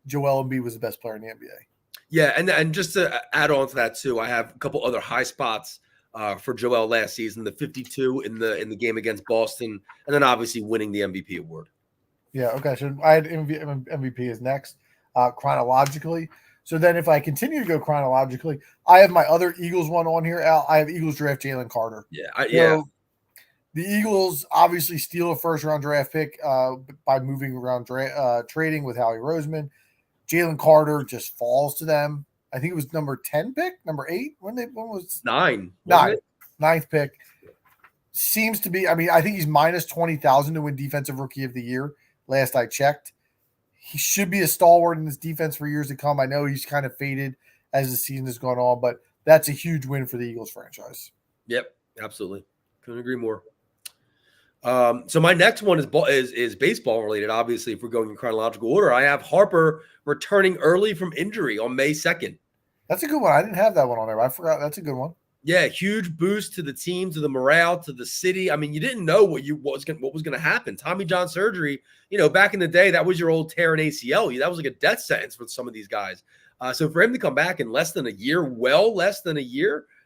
Joel Embiid was the best player in the NBA. Yeah, and just to add on to that too, I have a couple other high spots for Joel last season: the 52 in the game against Boston, and then obviously winning the MVP award. Yeah, okay. So I had MVP is next chronologically. So then, if I continue to go chronologically, I have my other Eagles one on here. Al, I have Eagles draft Jalen Carter. Yeah, The Eagles obviously steal a first-round draft pick by moving around trading with Howie Roseman. Jalen Carter just falls to them. I think it was number 10 pick, number 8. When was 9? Ninth pick. Seems to be. I mean, I think he's minus 20,000 to win Defensive Rookie of the Year. Last I checked, he should be a stalwart in this defense for years to come. I know he's kind of faded as the season has gone on, but that's a huge win for the Eagles franchise. Yep, absolutely. Couldn't agree more. So my next one is baseball related. Obviously, if we're going in chronological order, I have Harper returning early from injury on May 2nd. That's a good one. I didn't have that one on there. I forgot. That's a good one. Yeah, huge boost to the team, to the morale, to the city. I mean, you didn't know what was going to happen. Tommy John surgery, back in the day, that was your old tear and ACL. That was like a death sentence for some of these guys. So for him to come back in less than a year,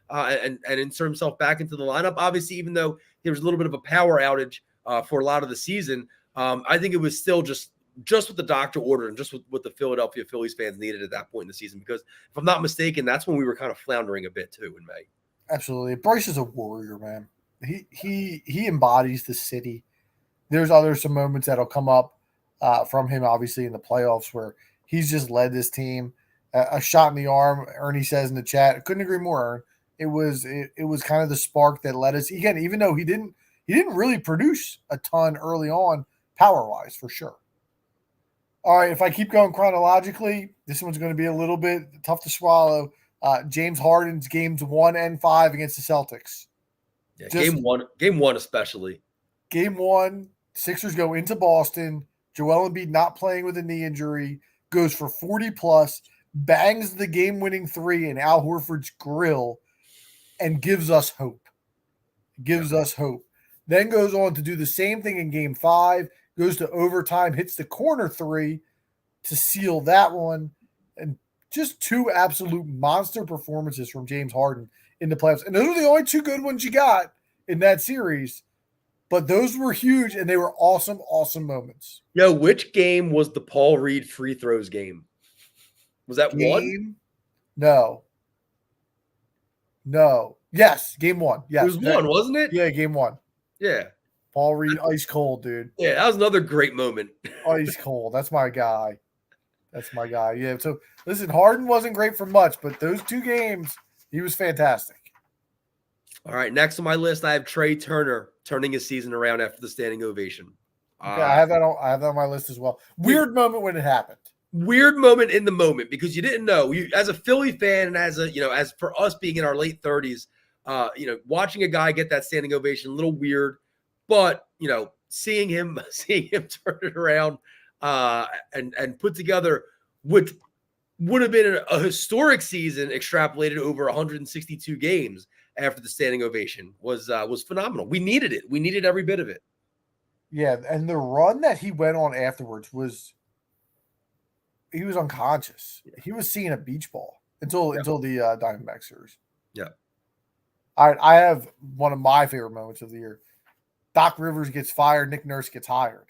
and insert himself back into the lineup, obviously, even though there was a little bit of a power outage for a lot of the season, I think it was still just what the doctor ordered and just what the Philadelphia Phillies fans needed at that point in the season. Because if I'm not mistaken, that's when we were kind of floundering a bit too in May. Absolutely. Bryce is a warrior, man. He embodies the city. There's some moments that'll come up from him, obviously, in the playoffs where he's just led this team. A shot in the arm, Ernie says in the chat. I couldn't agree more, Ern. It was kind of the spark that led us. Again, even though he didn't really produce a ton early on, power-wise, for sure. All right, if I keep going chronologically, this one's going to be a little bit tough to swallow. James Harden's games 1 and 5 against the Celtics. Yeah, game one especially. Game 1, Sixers go into Boston. Joel Embiid not playing with a knee injury, goes for 40 plus, bangs the game-winning 3 in Al Horford's grill, and gives us hope. Then goes on to do the same thing in Game 5, goes to overtime, hits the corner 3 to seal that one, and just 2 absolute monster performances from James Harden in the playoffs. And those are the only 2 good ones you got in that series. But those were huge, and they were awesome, awesome moments. Yo, which game was the Paul Reed free throws game? Was that one? No. Yes, Game 1. Yes. It was one, wasn't it? Yeah, Game 1. Yeah. Paul Reed, ice cold, dude. Yeah, that was another great moment. Ice cold. That's my guy. Yeah, so listen, Harden wasn't great for much, but those 2 games, he was fantastic. All right, next on my list, I have Trey Turner turning his season around after the standing ovation. Okay, I have that on my list as well. Weird moment when it happened. Weird moment in the moment because you didn't know. You, as a Philly fan, and as for us being in our late 30s, watching a guy get that standing ovation, a little weird, but seeing him turn it around and put together what would have been a historic season extrapolated over 162 games after the standing ovation was phenomenal. We needed it. We needed every bit of it. Yeah, and the run that he went on afterwards he was unconscious. He was seeing a beach ball until the Diamondback series. Yeah. I have one of my favorite moments of the year. Doc Rivers gets fired, Nick Nurse gets hired.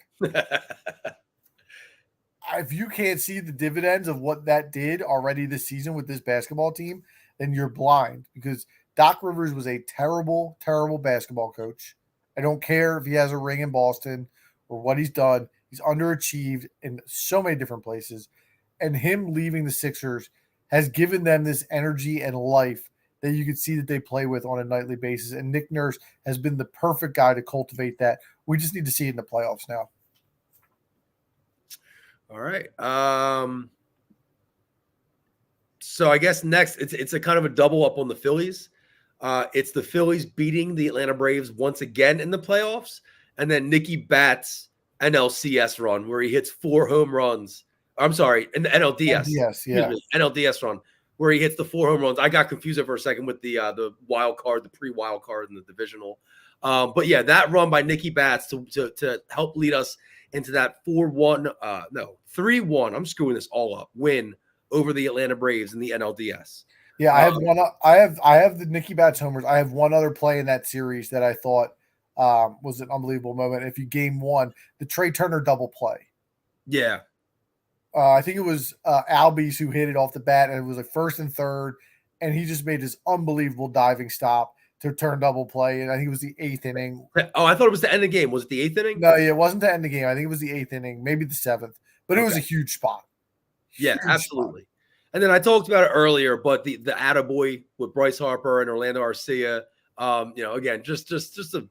If you can't see the dividends of what that did already this season with this basketball team, then you're blind, because Doc Rivers was a terrible, terrible basketball coach. I don't care if he has a ring in Boston or what he's done. He's underachieved in so many different places. And him leaving the Sixers has given them this energy and life that you can see that they play with on a nightly basis. And Nick Nurse has been the perfect guy to cultivate that. We just need to see it in the playoffs now. All right. So I guess next it's a kind of a double up on the Phillies. It's the Phillies beating the Atlanta Braves once again in the playoffs, and then Nicky Batts' NLCS run where he hits 4 home runs. I'm sorry, in the NLDS. NLDS run where he hits the 4 home runs. I got confused there for a second with the wild card, the pre-wild card, and the divisional. But yeah, that run by Nicky Batts to help lead us into that 3-1. I'm screwing this all up. Win over the Atlanta Braves in the NLDS. Yeah, I have one. I have the Nicky Batts homers. I have one other play in that series that I thought was an unbelievable moment. If you game 1, the Trey Turner double play. Yeah. I think it was Albies who hit it off the bat, and it was like 1st and 3rd, and he just made this unbelievable diving stop to turn double play, and I think it was the 8th inning. Oh, I thought it was the end of the game. Was it the 8th inning? No, yeah, it wasn't the end of the game. I think it was the 8th inning, maybe the 7th, but it was a huge spot. Yeah, absolutely. Spot. And then I talked about it earlier, but the attaboy with Bryce Harper and Orlando Arcia, again, just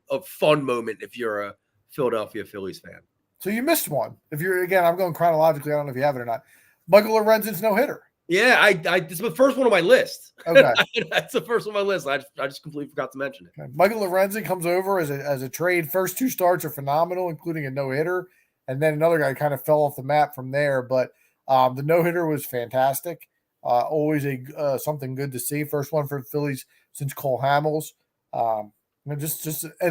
a fun moment if you're a Philadelphia Phillies fan. So you missed one. If you're, again, I'm going chronologically. I don't know if you have it or not. Michael Lorenzen's no-hitter. Yeah, it's the first one on my list. Okay. That's the first one on my list. I just completely forgot to mention it. Okay. Michael Lorenzen comes over as a trade. First 2 starts are phenomenal, including a no-hitter. And then another guy kind of fell off the map from there. But the no-hitter was fantastic. Always something good to see. First one for the Phillies since Cole Hamels. And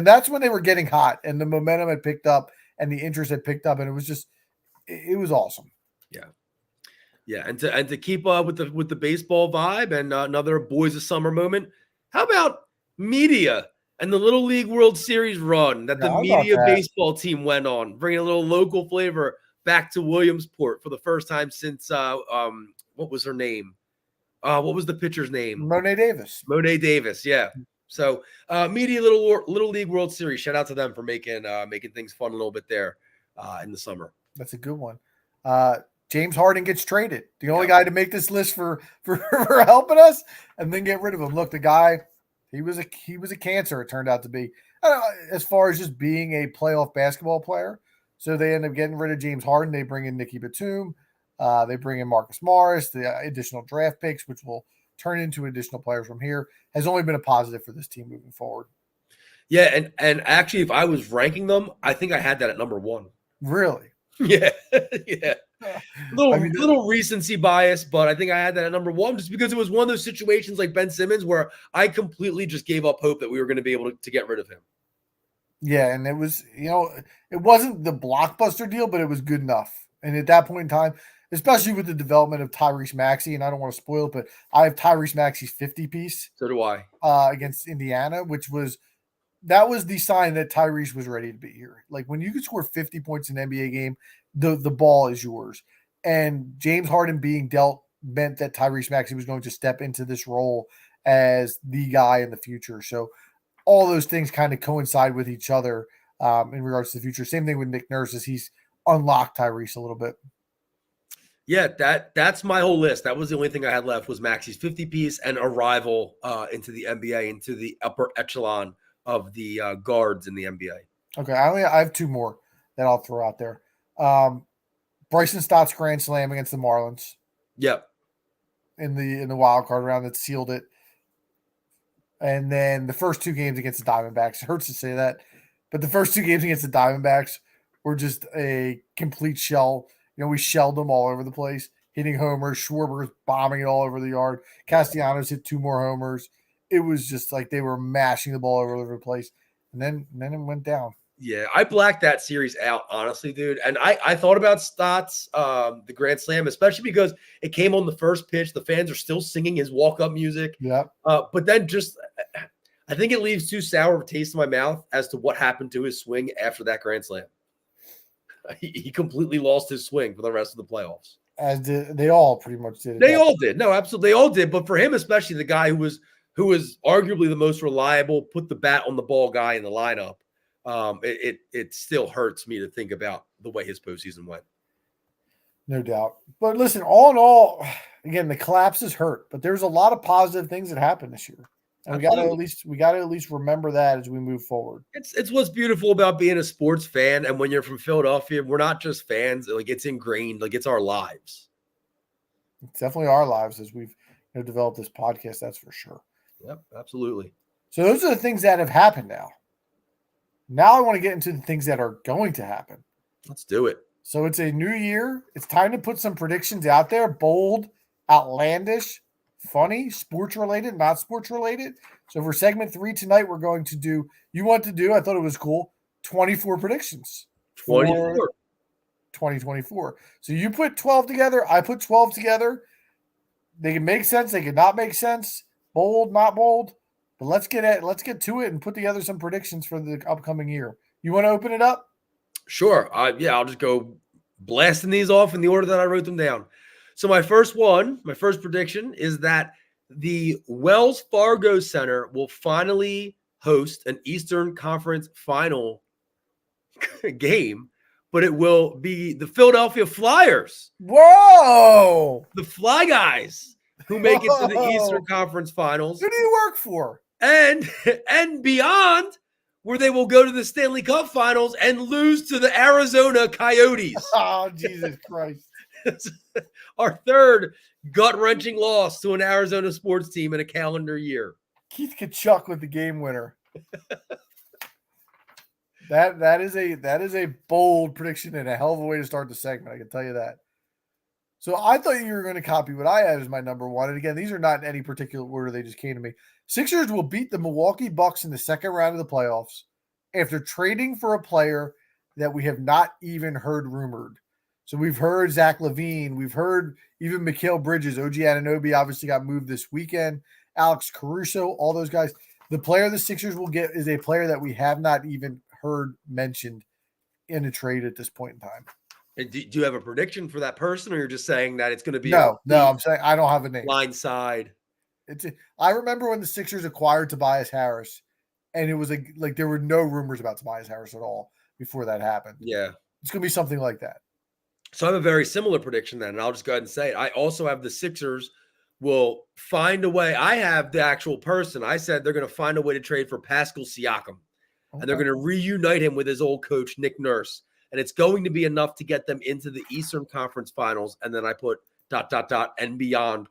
that's when they were getting hot, and the momentum had picked up, and the interest had picked up, and it was awesome. Yeah. Yeah, and to keep up with the baseball vibe and another Boys of Summer moment. How about media and the Little League World Series run that the media baseball team went on, bringing a little local flavor back to Williamsport for the first time since what was her name? What was the pitcher's name? Monet Davis. Yeah. So media Little League World Series. Shout out to them for making things fun a little bit there in the summer. That's a good one. James Harden gets traded. The only guy to make this list for helping us, and then get rid of him. Look, the guy, he was a cancer. It turned out to be, as far as just being a playoff basketball player. So they end up getting rid of James Harden. They bring in Nicky Batum. They bring in Marcus Morris. The additional draft picks, which will turn into additional players from here, has only been a positive for this team moving forward. Yeah, and actually, if I was ranking them, I think I had that at number 1. Really? Yeah, yeah. I mean, Little recency bias, but I think I had that at number 1 just because it was one of those situations like Ben Simmons where I completely just gave up hope that we were going to be able to get rid of him. yeah, and it was, it wasn't the blockbuster deal, but it was good enough. And at that point in time, especially with the development of Tyrese Maxey, and I don't want to spoil it, but I have Tyrese Maxey's 50 piece So do I. against Indiana, that was the sign that Tyrese was ready to be here. Like when you can score 50 points in an NBA game, the ball is yours. And James Harden being dealt meant that Tyrese Maxey was going to step into this role as the guy in the future. So all those things kind of coincide with each other in regards to the future. Same thing with Nick Nurse as he's unlocked Tyrese a little bit. Yeah, that's my whole list. That was the only thing I had left was Maxey's 50 piece and arrival into the NBA, into the upper echelon of the guards in the NBA. Okay, I have 2 more that I'll throw out there. Bryson Stott's grand slam against the Marlins. Yep. In the wild card round that sealed it. And then the first 2 games against the Diamondbacks. It hurts to say that, but the first 2 games against the Diamondbacks were just a complete shell. We shelled them all over the place, hitting homers. Schwarber's bombing it all over the yard. Castellanos hit 2 more homers. It was just like they were mashing the ball all over the place. And then it went down. Yeah, I blacked that series out, honestly, dude. And I thought about Stotts, the Grand Slam, especially because it came on the first pitch. The fans are still singing his walk-up music. Yeah. But then I think it leaves too sour of a taste in my mouth as to what happened to his swing after that Grand Slam. He completely lost his swing for the rest of the playoffs. As they all pretty much did. They all did. No, absolutely. They all did. But for him, especially the guy who was arguably the most reliable, put the bat on the ball guy in the lineup, it still hurts me to think about the way his postseason went. No doubt. But listen, all in all, again, the collapses hurt, but there's a lot of positive things that happened this year. And we got to at least remember that as we move forward. It's what's beautiful about being a sports fan. And when you're from Philadelphia, we're not just fans. Like it's ingrained, like it's our lives. It's definitely our lives as we've developed this podcast. That's for sure. Yep, absolutely. So those are the things that have happened now. Now I want to get into the things that are going to happen. Let's do it. So it's a new year. It's time to put some predictions out there. Bold, outlandish, funny, sports related, not sports related. So for segment 3 tonight, we're going to do, I thought it was cool, 24 predictions. 24. 2024. So you put 12 together. I put 12 together. They can make sense. They can not make sense. Bold, not bold. But let's get to it and put together some predictions for the upcoming year. You want to open it up? Sure. I'll just go blasting these off in the order that I wrote them down. So my first prediction is that the Wells Fargo Center will finally host an Eastern Conference final game, but it will be the Philadelphia Flyers. Whoa! The Fly Guys who make it to the Eastern Conference Finals. Who do you work for? And beyond, where they will go to the Stanley Cup Finals and lose to the Arizona Coyotes. Oh, Jesus Christ. Our third gut-wrenching loss to an Arizona sports team in a calendar year. Keith Kachuk with the game winner. That is a bold prediction and a hell of a way to start the segment, I can tell you that. So I thought you were going to copy what I had as my number 1. And again, these are not in any particular order. They just came to me. Sixers will beat the Milwaukee Bucks in the second round of the playoffs after trading for a player that we have not even heard rumored. So we've heard Zach LaVine. We've heard even Mikal Bridges. OG Anunoby obviously got moved this weekend. Alex Caruso, all those guys. The player the Sixers will get is a player that we have not even heard mentioned in a trade at this point in time. And do you have a prediction for that person, or you're just saying that it's going to be No, I'm saying I don't have a name. Blindside. I remember when the Sixers acquired Tobias Harris, and it was like there were no rumors about Tobias Harris at all before that happened. Yeah. It's going to be something like that. So I have a very similar prediction then, and I'll just go ahead and say it. I also have the Sixers will find a way. I have the actual person. I said they're going to find a way to trade for Pascal Siakam, and they're going to reunite him with his old coach, Nick Nurse. And it's going to be enough to get them into the Eastern Conference Finals. And then I put ... and beyond ?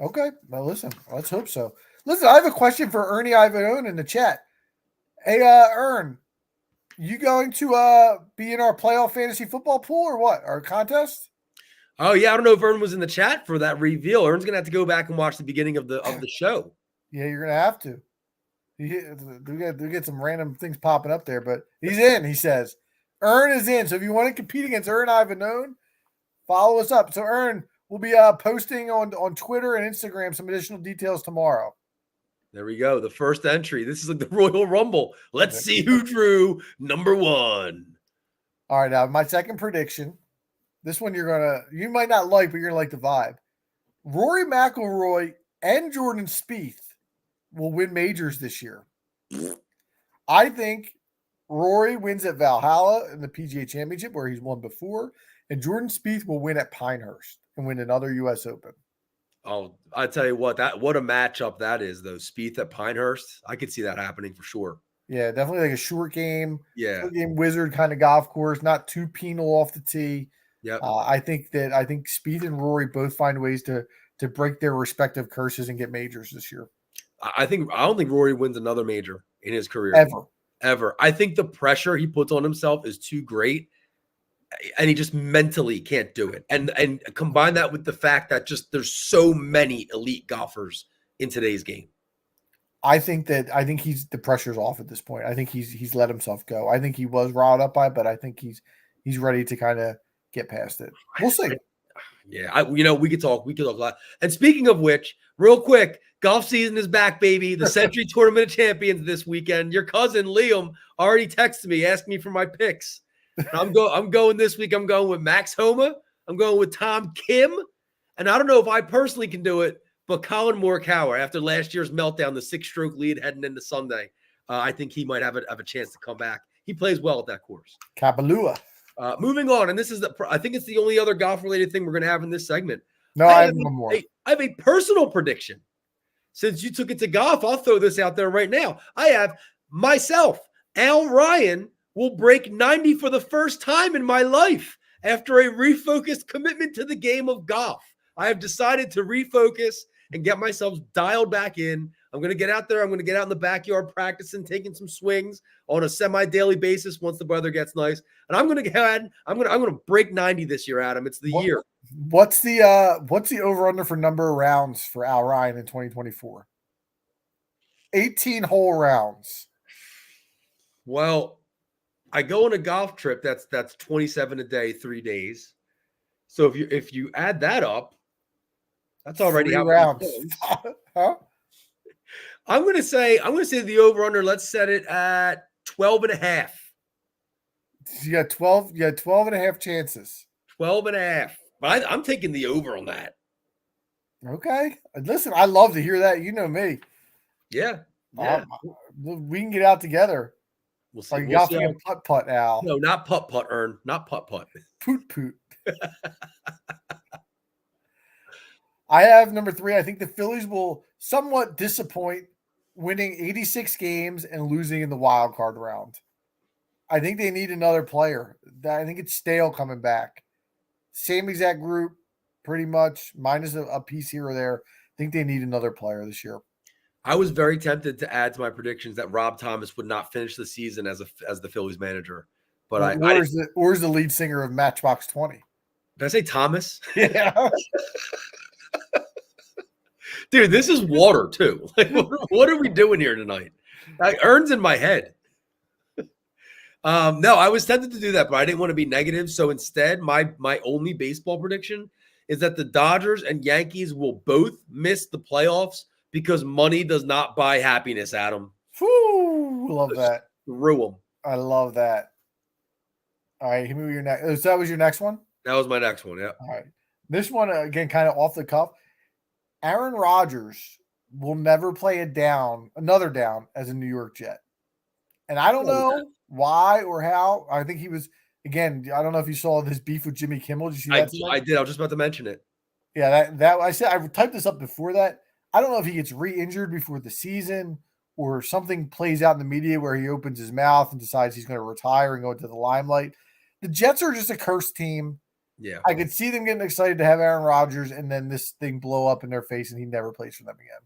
Okay. Well, listen, let's hope so. Listen, I have a question for Ernie Ivanone in the chat. Hey, Ern, you going to be in our playoff fantasy football pool or what? Our contest? Oh yeah, I don't know if Ern was in the chat for that reveal. Ern's gonna have to go back and watch the beginning of the show. Yeah, you're gonna have to. We get some random things popping up there, but he's in. He says, Ern is in. So if you want to compete against Ern Ivanone, follow us up. So Ern, we'll be posting on Twitter and Instagram some additional details tomorrow. There we go. The first entry. This is like the Royal Rumble. Let's see who drew number 1. All right, now my second prediction. This one you might not like, but you're gonna like the vibe. Rory McIlroy and Jordan Spieth will win majors this year. I think Rory wins at Valhalla in the PGA Championship where he's won before, and Jordan Spieth will win at Pinehurst and win another U.S. Open. Oh, I tell you what a matchup that is, though. Spieth at Pinehurst, I could see that happening for sure. Yeah, definitely like a short game wizard kind of golf course, not too penal off the tee. Yeah, I think Spieth and Rory both find ways to break their respective curses and get majors this year. I don't think Rory wins another major in his career ever. I think the pressure he puts on himself is too great, and he just mentally can't do it. And combine that with the fact that just there's so many elite golfers in today's game. I think the pressure's off at this point. I think he's let himself go. I think he was riled up by it, but I think he's ready to kind of get past it. We'll see. Yeah, we could talk a lot. And speaking of which, real quick, golf season is back, baby. The Century Tournament of Champions this weekend. Your cousin Liam already texted me, asking me for my picks. I'm going this week. I'm going with Max Homa. I'm going with Tom Kim. And I don't know if I personally can do it, but Colin Morikawa, after last year's meltdown, the 6-stroke lead heading into Sunday, I think he might have a chance to come back. He plays well at that course. Kapalua. Moving on, and this is I think it's the only other golf-related thing we're going to have in this segment. No, I have one more. I have a personal prediction. Since you took it to golf, I'll throw this out there right now. I have myself, Al Ryan, will break 90 for the first time in my life after a refocused commitment to the game of golf. I have decided to refocus and get myself dialed back in. I'm going to get out there. I'm going to get out in the backyard practicing, taking some swings on a semi-daily basis once the weather gets nice. And I'm going to go ahead. I'm going to break 90 this year, Adam. It's the year. What's the over-under for number of rounds for Al Ryan in 2024? 18 whole rounds. Well, I go on a golf trip that's 27 a day, 3 days. So if you add that up, that's already 3 rounds. Huh? I'm going to say the over-under, let's set it at 12.5. You got 12 and a half chances. 12.5. But I'm taking the over on that. Okay. Listen, I love to hear that. You know me. Yeah. We can get out together. We'll see. Like golfing and putt, Al. No, not putt, Ern. Not putt. Poot. I have number 3. I think the Phillies will somewhat disappoint, winning 86 games and losing in the wild card round. I think they need another player. I think it's stale coming back. Same exact group, pretty much, minus a piece here or there. I think they need another player this year. I was very tempted to add to my predictions that Rob Thomas would not finish the season as the Phillies manager. But where's the lead singer of Matchbox 20? Did I say Thomas? Yeah. Dude, this is water too. Like, what are we doing here tonight? Ern's in my head. No, I was tempted to do that, but I didn't want to be negative. So instead, my only baseball prediction is that the Dodgers and Yankees will both miss the playoffs because money does not buy happiness, Adam. Whew, love that. Screw them. I love that. All right, hit me with your next. So that was your next one? That was my next one, yeah. All right. This one, again, kind of off the cuff. Aaron Rodgers will never play another down as a New York Jet. And I don't know why or how. I think he was, again, I don't know if you saw this beef with Jimmy Kimmel. Did you see that? I did. I was just about to mention it. Yeah, that I said I typed this up before that. I don't know if he gets re-injured before the season or something plays out in the media where he opens his mouth and decides he's going to retire and go into the limelight. The Jets are just a cursed team. Yeah. I could see them getting excited to have Aaron Rodgers and then this thing blow up in their face and he never plays for them again.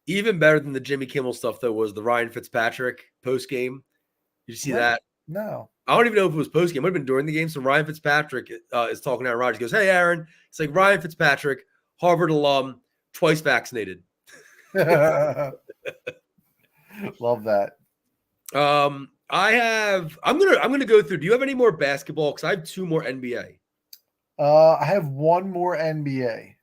Even better than the Jimmy Kimmel stuff, though, was the Ryan Fitzpatrick post game. Did you see that? No. I don't even know if it was post game. It might have been during the game. So Ryan Fitzpatrick is talking to Aaron Rodgers. He goes, "Hey, Aaron." It's like Ryan Fitzpatrick, Harvard alum, twice vaccinated. Love that. I'm gonna go through. Do you have any more basketball? Because I have 2 more NBA. I have 1 more NBA.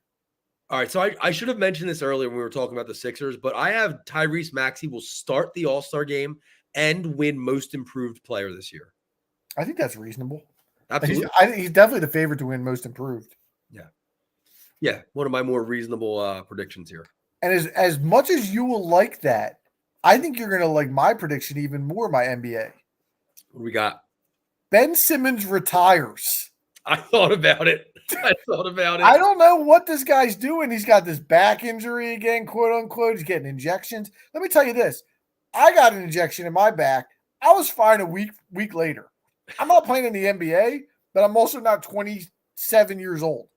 All right, so I should have mentioned this earlier when we were talking about the Sixers, but I have Tyrese Maxey will start the All-Star game and win Most Improved Player this year. I think that's reasonable. Absolutely. I think he's definitely the favorite to win Most Improved. Yeah, one of my more reasonable predictions here. And as much as you will like that, I think you're going to like my prediction even more, my NBA. What do we got? Ben Simmons retires. I thought about it. I I don't know what this guy's doing. He's got this back injury again, quote unquote. He's getting injections. Let me tell you this. I got an injection in my back. I was fine a week later. I'm not playing in the NBA, but I'm also not 27 years old.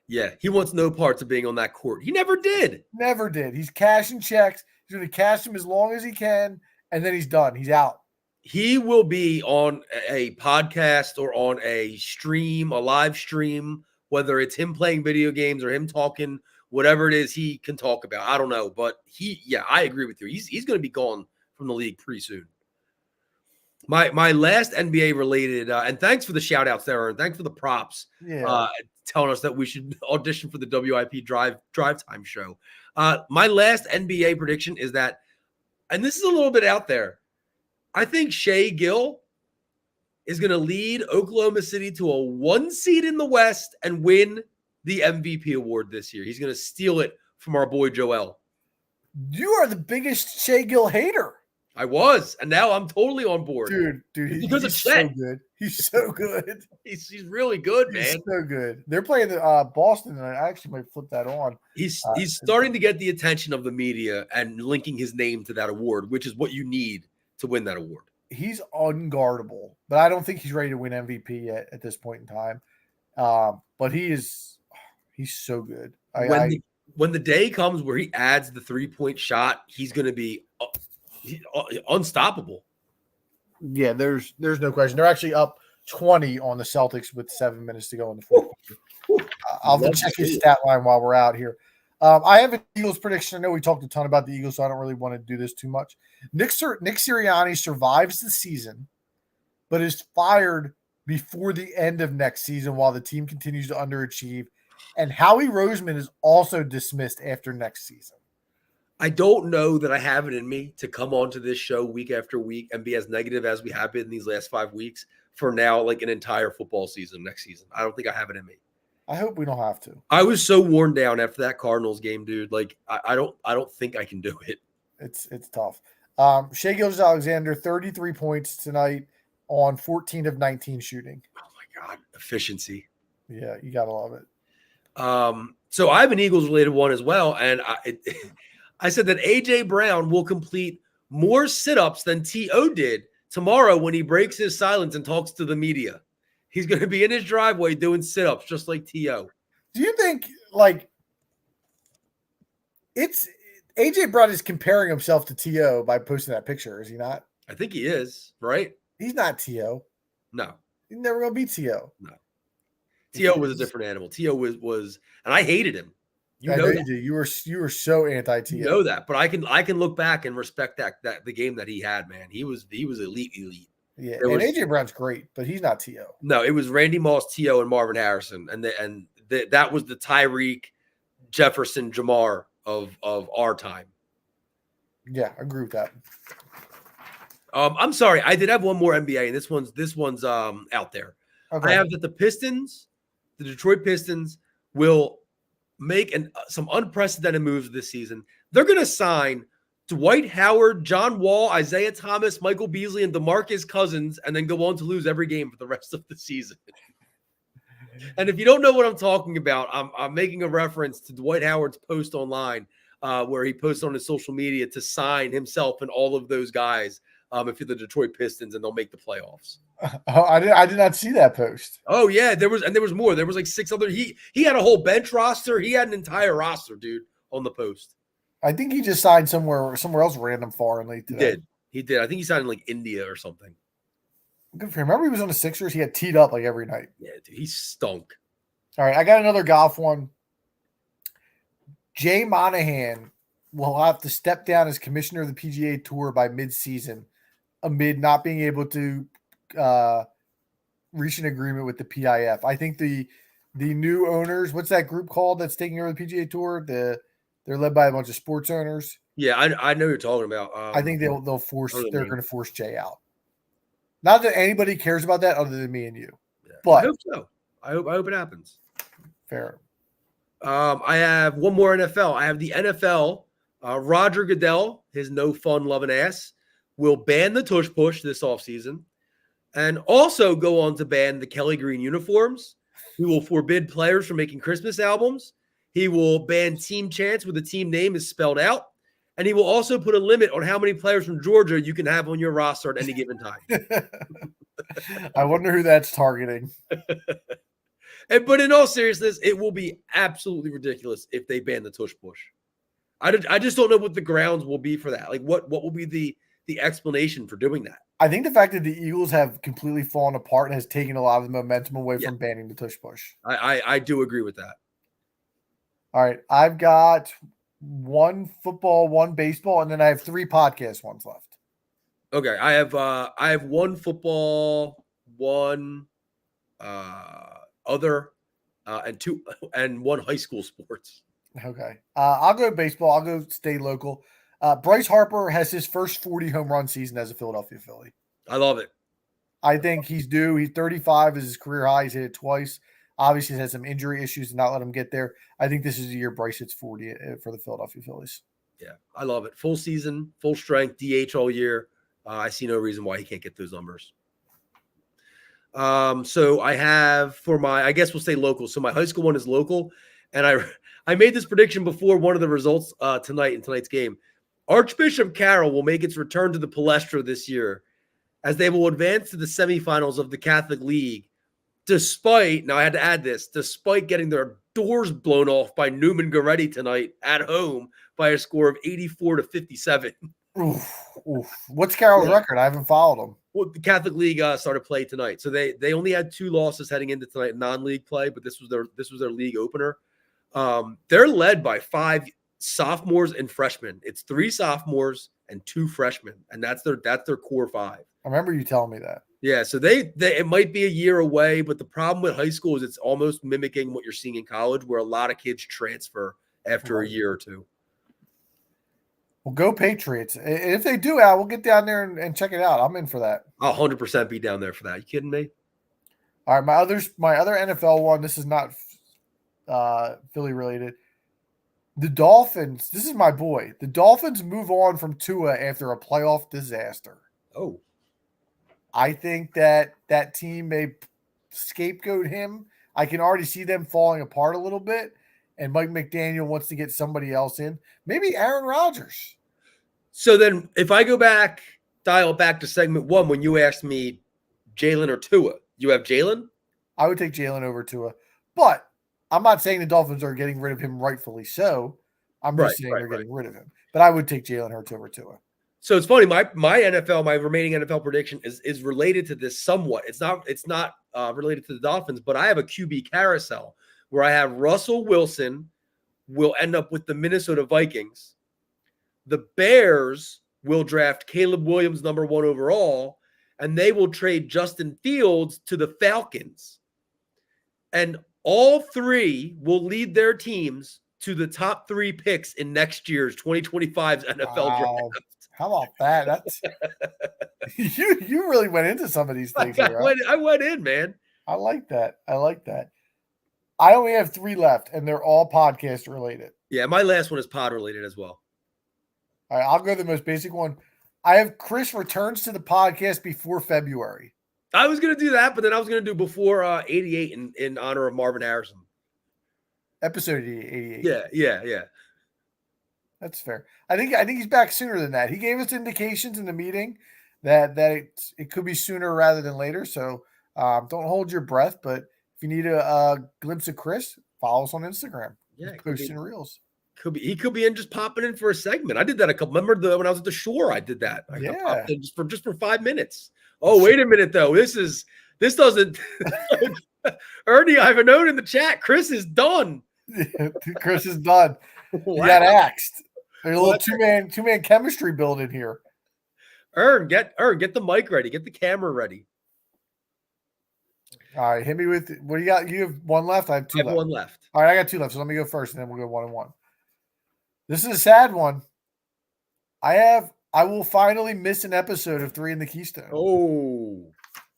Yeah, he wants no parts of being on that court. He never did. Never did. He's cashing checks. He's going to cash them as long as he can, and then he's done. He's out. He will be on a podcast or on a stream, a live stream, whether it's him playing video games or him talking, whatever it is he can talk about. I don't know, but I agree with you. He's going to be gone from the league pretty soon. My last NBA related, and thanks for the shout outs there, and thanks for the props. Yeah. Telling us that we should audition for the WIP drive time show. My last NBA prediction is that, and this is a little bit out there, I think Shea Gill is going to lead Oklahoma City to a 1 seed in the West and win the MVP award this year. He's going to steal it from our boy Joel. You are the biggest Shea Gill hater. I was, and now I'm totally on board. Dude, because he's of so Chet. good. He's so good. He's really good, man. He's so good. They're playing the Boston, and I actually might flip that on. He's starting to get the attention of the media and linking his name to that award, which is what you need to win that award. He's unguardable, but I don't think he's ready to win MVP yet at this point in time. But he's so good. When the day comes where he adds the 3-point shot, he's going to be unstoppable. Yeah, there's no question. They're actually up 20 on the Celtics with 7 minutes to go in the fourth quarter. I'll have to check his stat line while we're out here. I have an Eagles prediction. I know we talked a ton about the Eagles, so I don't really want to do this too much. Nick Sirianni survives the season, but is fired before the end of next season while the team continues to underachieve. And Howie Roseman is also dismissed after next season. I don't know that I have it in me to come onto this show week after week and be as negative as we have been these last 5 weeks for now, like an entire football season next season. I don't think I have it in me. I hope we don't have to. I was so worn down after that Cardinals game, dude. Like I don't think I can do it. It's tough. Shea Gilgeous-Alexander, 33 points tonight on 14 of 19 shooting. Oh my God, efficiency. Yeah, you gotta love it. So I have an Eagles related one as well, and I said that AJ Brown will complete more sit-ups than T.O. did tomorrow when he breaks his silence and talks to the media. He's going to be in his driveway doing sit-ups just like T.O. Do you think, like, it's AJ Brown is comparing himself to T.O. by posting that picture, is he not? I think he is, right? He's not T.O. No. He's never going to be T.O. No. T.O. was a different animal. T.O. was, and I hated him. I know you do. You were so anti-T.O. You know that, but I can look back and respect that the game that he had, man. He was elite. Yeah, and AJ Brown's great, but he's not T.O. No, it was Randy Moss, T.O., and Marvin Harrison, and that was the Tyreek, Jefferson, Jamar of our time. Yeah, I agree with that. I'm sorry, I did have one more NBA, and this one's out there. Okay. I have that the Detroit Pistons will make some unprecedented moves this season. They're going to sign Dwight Howard, John Wall, Isaiah Thomas, Michael Beasley, and DeMarcus Cousins, and then go on to lose every game for the rest of the season. And if you don't know what I'm talking about, I'm making a reference to Dwight Howard's post online where he posted on his social media to sign himself and all of those guys if you're the Detroit Pistons and they'll make the playoffs. Oh, I did not see that post. Oh yeah, there was more. There was like 6 other. He had a whole bench roster. He had an entire roster, dude, on the post. I think he just signed somewhere else random foreign late today. He did. I think he signed in like India or something. Good for him. Remember he was on the Sixers? He got teed up like every night. Yeah, dude, he stunk. All right, I got another golf one. Jay Monahan will have to step down as commissioner of the PGA Tour by mid-season amid not being able to reach an agreement with the PIF. I think the new owners, what's that group called that's taking over the PGA Tour? They're led by a bunch of sports owners. Yeah, I know what you're talking about. I think they're going to force Jay out. Not that anybody cares about that other than me and you. Yeah, but I hope so. I hope it happens. Fair. I have one more NFL. I have the NFL. Roger Goodell, his no fun loving ass, will ban the tush push this offseason and also go on to ban the Kelly Green uniforms. He will forbid players from making Christmas albums. He will ban team chants where the team name is spelled out. And he will also put a limit on how many players from Georgia you can have on your roster at any given time. I wonder who that's targeting. But in all seriousness, it will be absolutely ridiculous if they ban the tush push. I just don't know what the grounds will be for that. Like, what will be the explanation for doing that? I think the fact that the Eagles have completely fallen apart has taken a lot of the momentum away from banning the tush push. I do agree with that. All right, I've got one football, one baseball, and then I have 3 podcast ones left. Okay, I have one football, one other, and one high school sports. Okay, I'll go baseball. I'll go stay local. Bryce Harper has his first 40 home run season as a Philadelphia Philly. I love it. I think he's due. He's 35 is his career high. He's hit it twice. Obviously, he's had some injury issues to not let him get there. I think this is the year Bryce hits 40 for the Philadelphia Phillies. Yeah, I love it. Full season, full strength, DH all year. I see no reason why he can't get those numbers. So I have I guess we'll say local. So my high school one is local. And I made this prediction before one of the results tonight in tonight's game. Archbishop Carroll will make its return to the Palestra this year as they will advance to the semifinals of the Catholic League. Despite getting their doors blown off by Newman Goretti tonight at home by a score of 84-57. Oof. What's Carroll's record? I haven't followed them. Well, the Catholic League started play tonight, so they only had 2 losses heading into tonight, non-league play, but this was their league opener. They're led by 5 sophomores and freshmen. It's 3 sophomores and 2 freshmen, and that's their core 5. I remember you telling me that. Yeah, so they it might be a year away, but the problem with high school is it's almost mimicking what you're seeing in college, where a lot of kids transfer after a year or 2. Well, go Patriots. If they do, Al, we'll get down there and check it out. I'm in for that. I'll 100% be down there for that. You kidding me? All right, my other NFL one, this is not Philly related. The Dolphins, this is my boy. The Dolphins move on from Tua after a playoff disaster. Oh. I think that team may scapegoat him. I can already see them falling apart a little bit, and Mike McDaniel wants to get somebody else in. Maybe Aaron Rodgers. So then if I dial it back to segment 1, when you asked me Jalen or Tua, you have Jalen? I would take Jalen over Tua. But I'm not saying the Dolphins are getting rid of him rightfully so. I'm just saying they're getting rid of him. But I would take Jalen Hurts over Tua. So it's funny. My remaining NFL prediction is related to this somewhat. It's not related to the Dolphins, but I have a QB carousel where I have Russell Wilson will end up with the Minnesota Vikings. The Bears will draft Caleb Williams number 1 overall, and they will trade Justin Fields to the Falcons. And all 3 will lead their teams to the top 3 picks in next year's 2025's NFL draft. How about that? That's you really went into some of these things. I went in, man. I like that. I only have 3 left, and they're all podcast related. Yeah, my last one is pod related as well. All right, I'll go the most basic one. I have Chris returns to the podcast before February. I was going to do that, but then I was going to do before 88 in honor of Marvin Harrison. Episode 88. Yeah. That's fair. I think he's back sooner than that. He gave us indications in the meeting that it could be sooner rather than later. So don't hold your breath. But if you need a glimpse of Chris, follow us on Instagram. Yeah, posting reels. He could be in just popping in for a segment. I did that a couple. Remember when I was at the Shore? I did that. I popped in just for 5 minutes. Oh, wait a minute though. This doesn't. Ernie, I have a note in the chat. Chris is done. Chris is done. Wow. You got axed. There's a little two-man chemistry building here. Get the mic ready. Get the camera ready. All right, hit me with what do you got? You have one left. I have two. One left. All right, I got two left. So let me go first, and then we'll go 1-1. This is a sad one. I will finally miss an episode of 3 in the Keystone. Oh,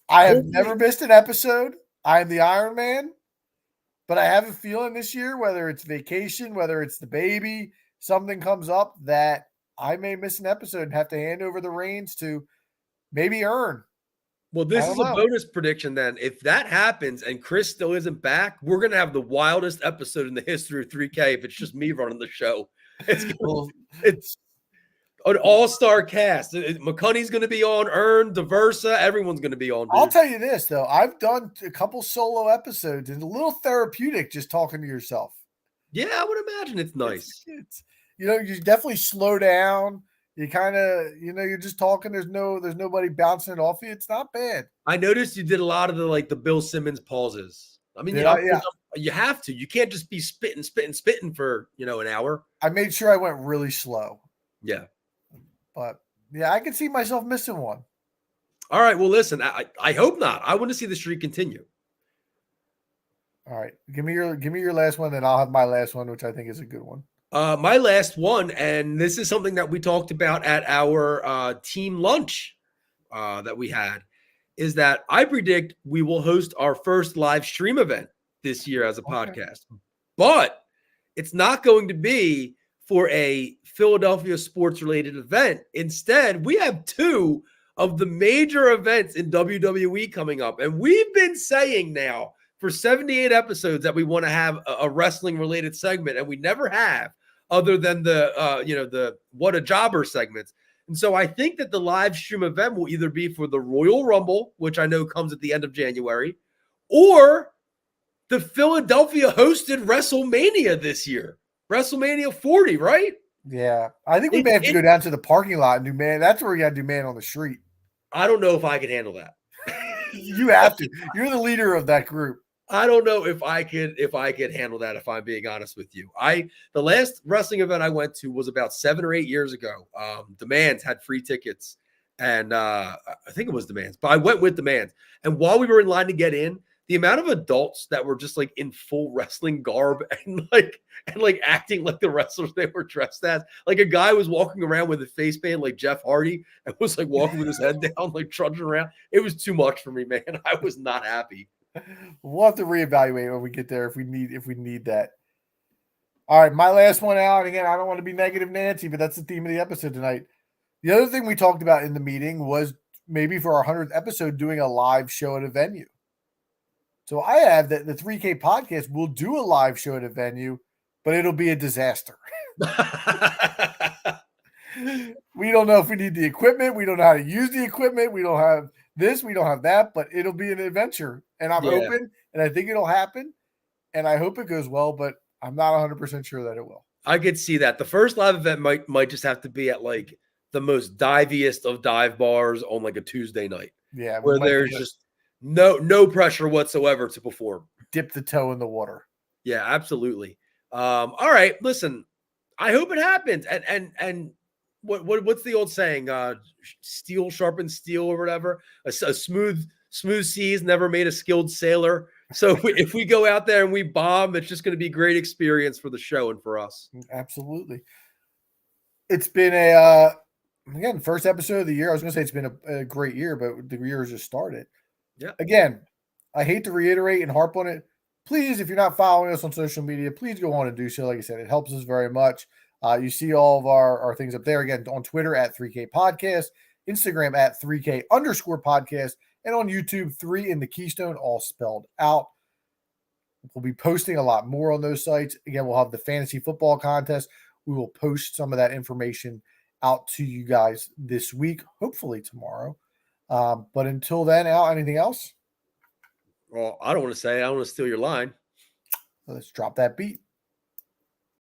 I have never missed an episode. I am the Iron Man, but I have a feeling this year, whether it's vacation, whether it's the baby, something comes up that I may miss an episode and have to hand over the reins to maybe Ern. Well, this is a bonus prediction then. If that happens and Chris still isn't back, we're going to have the wildest episode in the history of 3K if it's just me running the show. It's an all-star cast. McConaughey's going to be on, Ern, Diversa, everyone's going to be on. Dude. I'll tell you this, though. I've done a couple solo episodes, and it's a little therapeutic just talking to yourself. Yeah, I would imagine it's nice. You definitely slow down. You kind of, you're just talking. There's nobody bouncing it off you. It's not bad. I noticed you did a lot of the Bill Simmons pauses. I mean, you have to. You can't just be spitting for, an hour. I made sure I went really slow. Yeah. But yeah, I could see myself missing one. All right. Well, listen, I hope not. I want to see the streak continue. All right. Give me your last one, then I'll have my last one, which I think is a good one. My last one, and this is something that we talked about at our team lunch that we had, is that I predict we will host our first live stream event this year as a podcast. But it's not going to be for a Philadelphia sports-related event. Instead, we have 2 of the major events in WWE coming up. And we've been saying now for 78 episodes that we want to have a wrestling-related segment, and we never have, other than the What a Jobber segments. And so I think that the live stream event will either be for the Royal Rumble, which I know comes at the end of January, or the Philadelphia hosted WrestleMania this year. WrestleMania 40, right? Yeah. I think we may have to go down to the parking lot and do man. That's where we got to do man on the street. I don't know if I can handle that. You have to. You're the leader of that group. I don't know if I could handle that, if I'm being honest with you. The last wrestling event I went to was about 7 or 8 years ago. Demands had free tickets, and I think it was Demands, but I went with Demands. And while we were in line to get in, the amount of adults that were just in full wrestling garb and acting like the wrestlers they were dressed as. Like a guy was walking around with a face band like Jeff Hardy and was walking with his head down, trudging around. It was too much for me, man. I was not happy. We'll have to reevaluate when we get there if we need that. All right, my last one out. Again, I don't want to be negative Nancy, but that's the theme of the episode tonight. The other thing we talked about in the meeting was maybe for our 100th episode doing a live show at a venue. So I have that the 3K podcast will do a live show at a venue, but it'll be a disaster. We don't know if we need the equipment. We don't know how to use the equipment. We don't have this. We don't have that, but it'll be an adventure. And I'm open, and I think it'll happen, and I hope it goes well, but I'm not 100% sure that it will. I could see that. The first live event might just have to be at the most diviest of dive bars on a Tuesday night. Yeah. Where there's just no pressure whatsoever to perform. Dip the toe in the water. Yeah, absolutely. All right, listen, I hope it happens. And what's the old saying? Steel sharpens steel or whatever. A smooth seas never made a skilled sailor. So if we go out there and we bomb, it's just going to be a great experience for the show and for us. Absolutely. It's been again, first episode of the year. I was going to say it's been a great year, but the year has just started. Yeah. Again, I hate to reiterate and harp on it. Please, if you're not following us on social media, please go on and do so. Like I said, it helps us very much. You see all of our things up there. Again, on Twitter at 3K Podcast, Instagram at 3K_podcast, and on YouTube, 3 in the Keystone, all spelled out. We'll be posting a lot more on those sites. Again, we'll have the fantasy football contest. We will post some of that information out to you guys this week, hopefully tomorrow. But until then, Al, anything else? Well, I don't want to say. I don't want to steal your line. Let's drop that beat.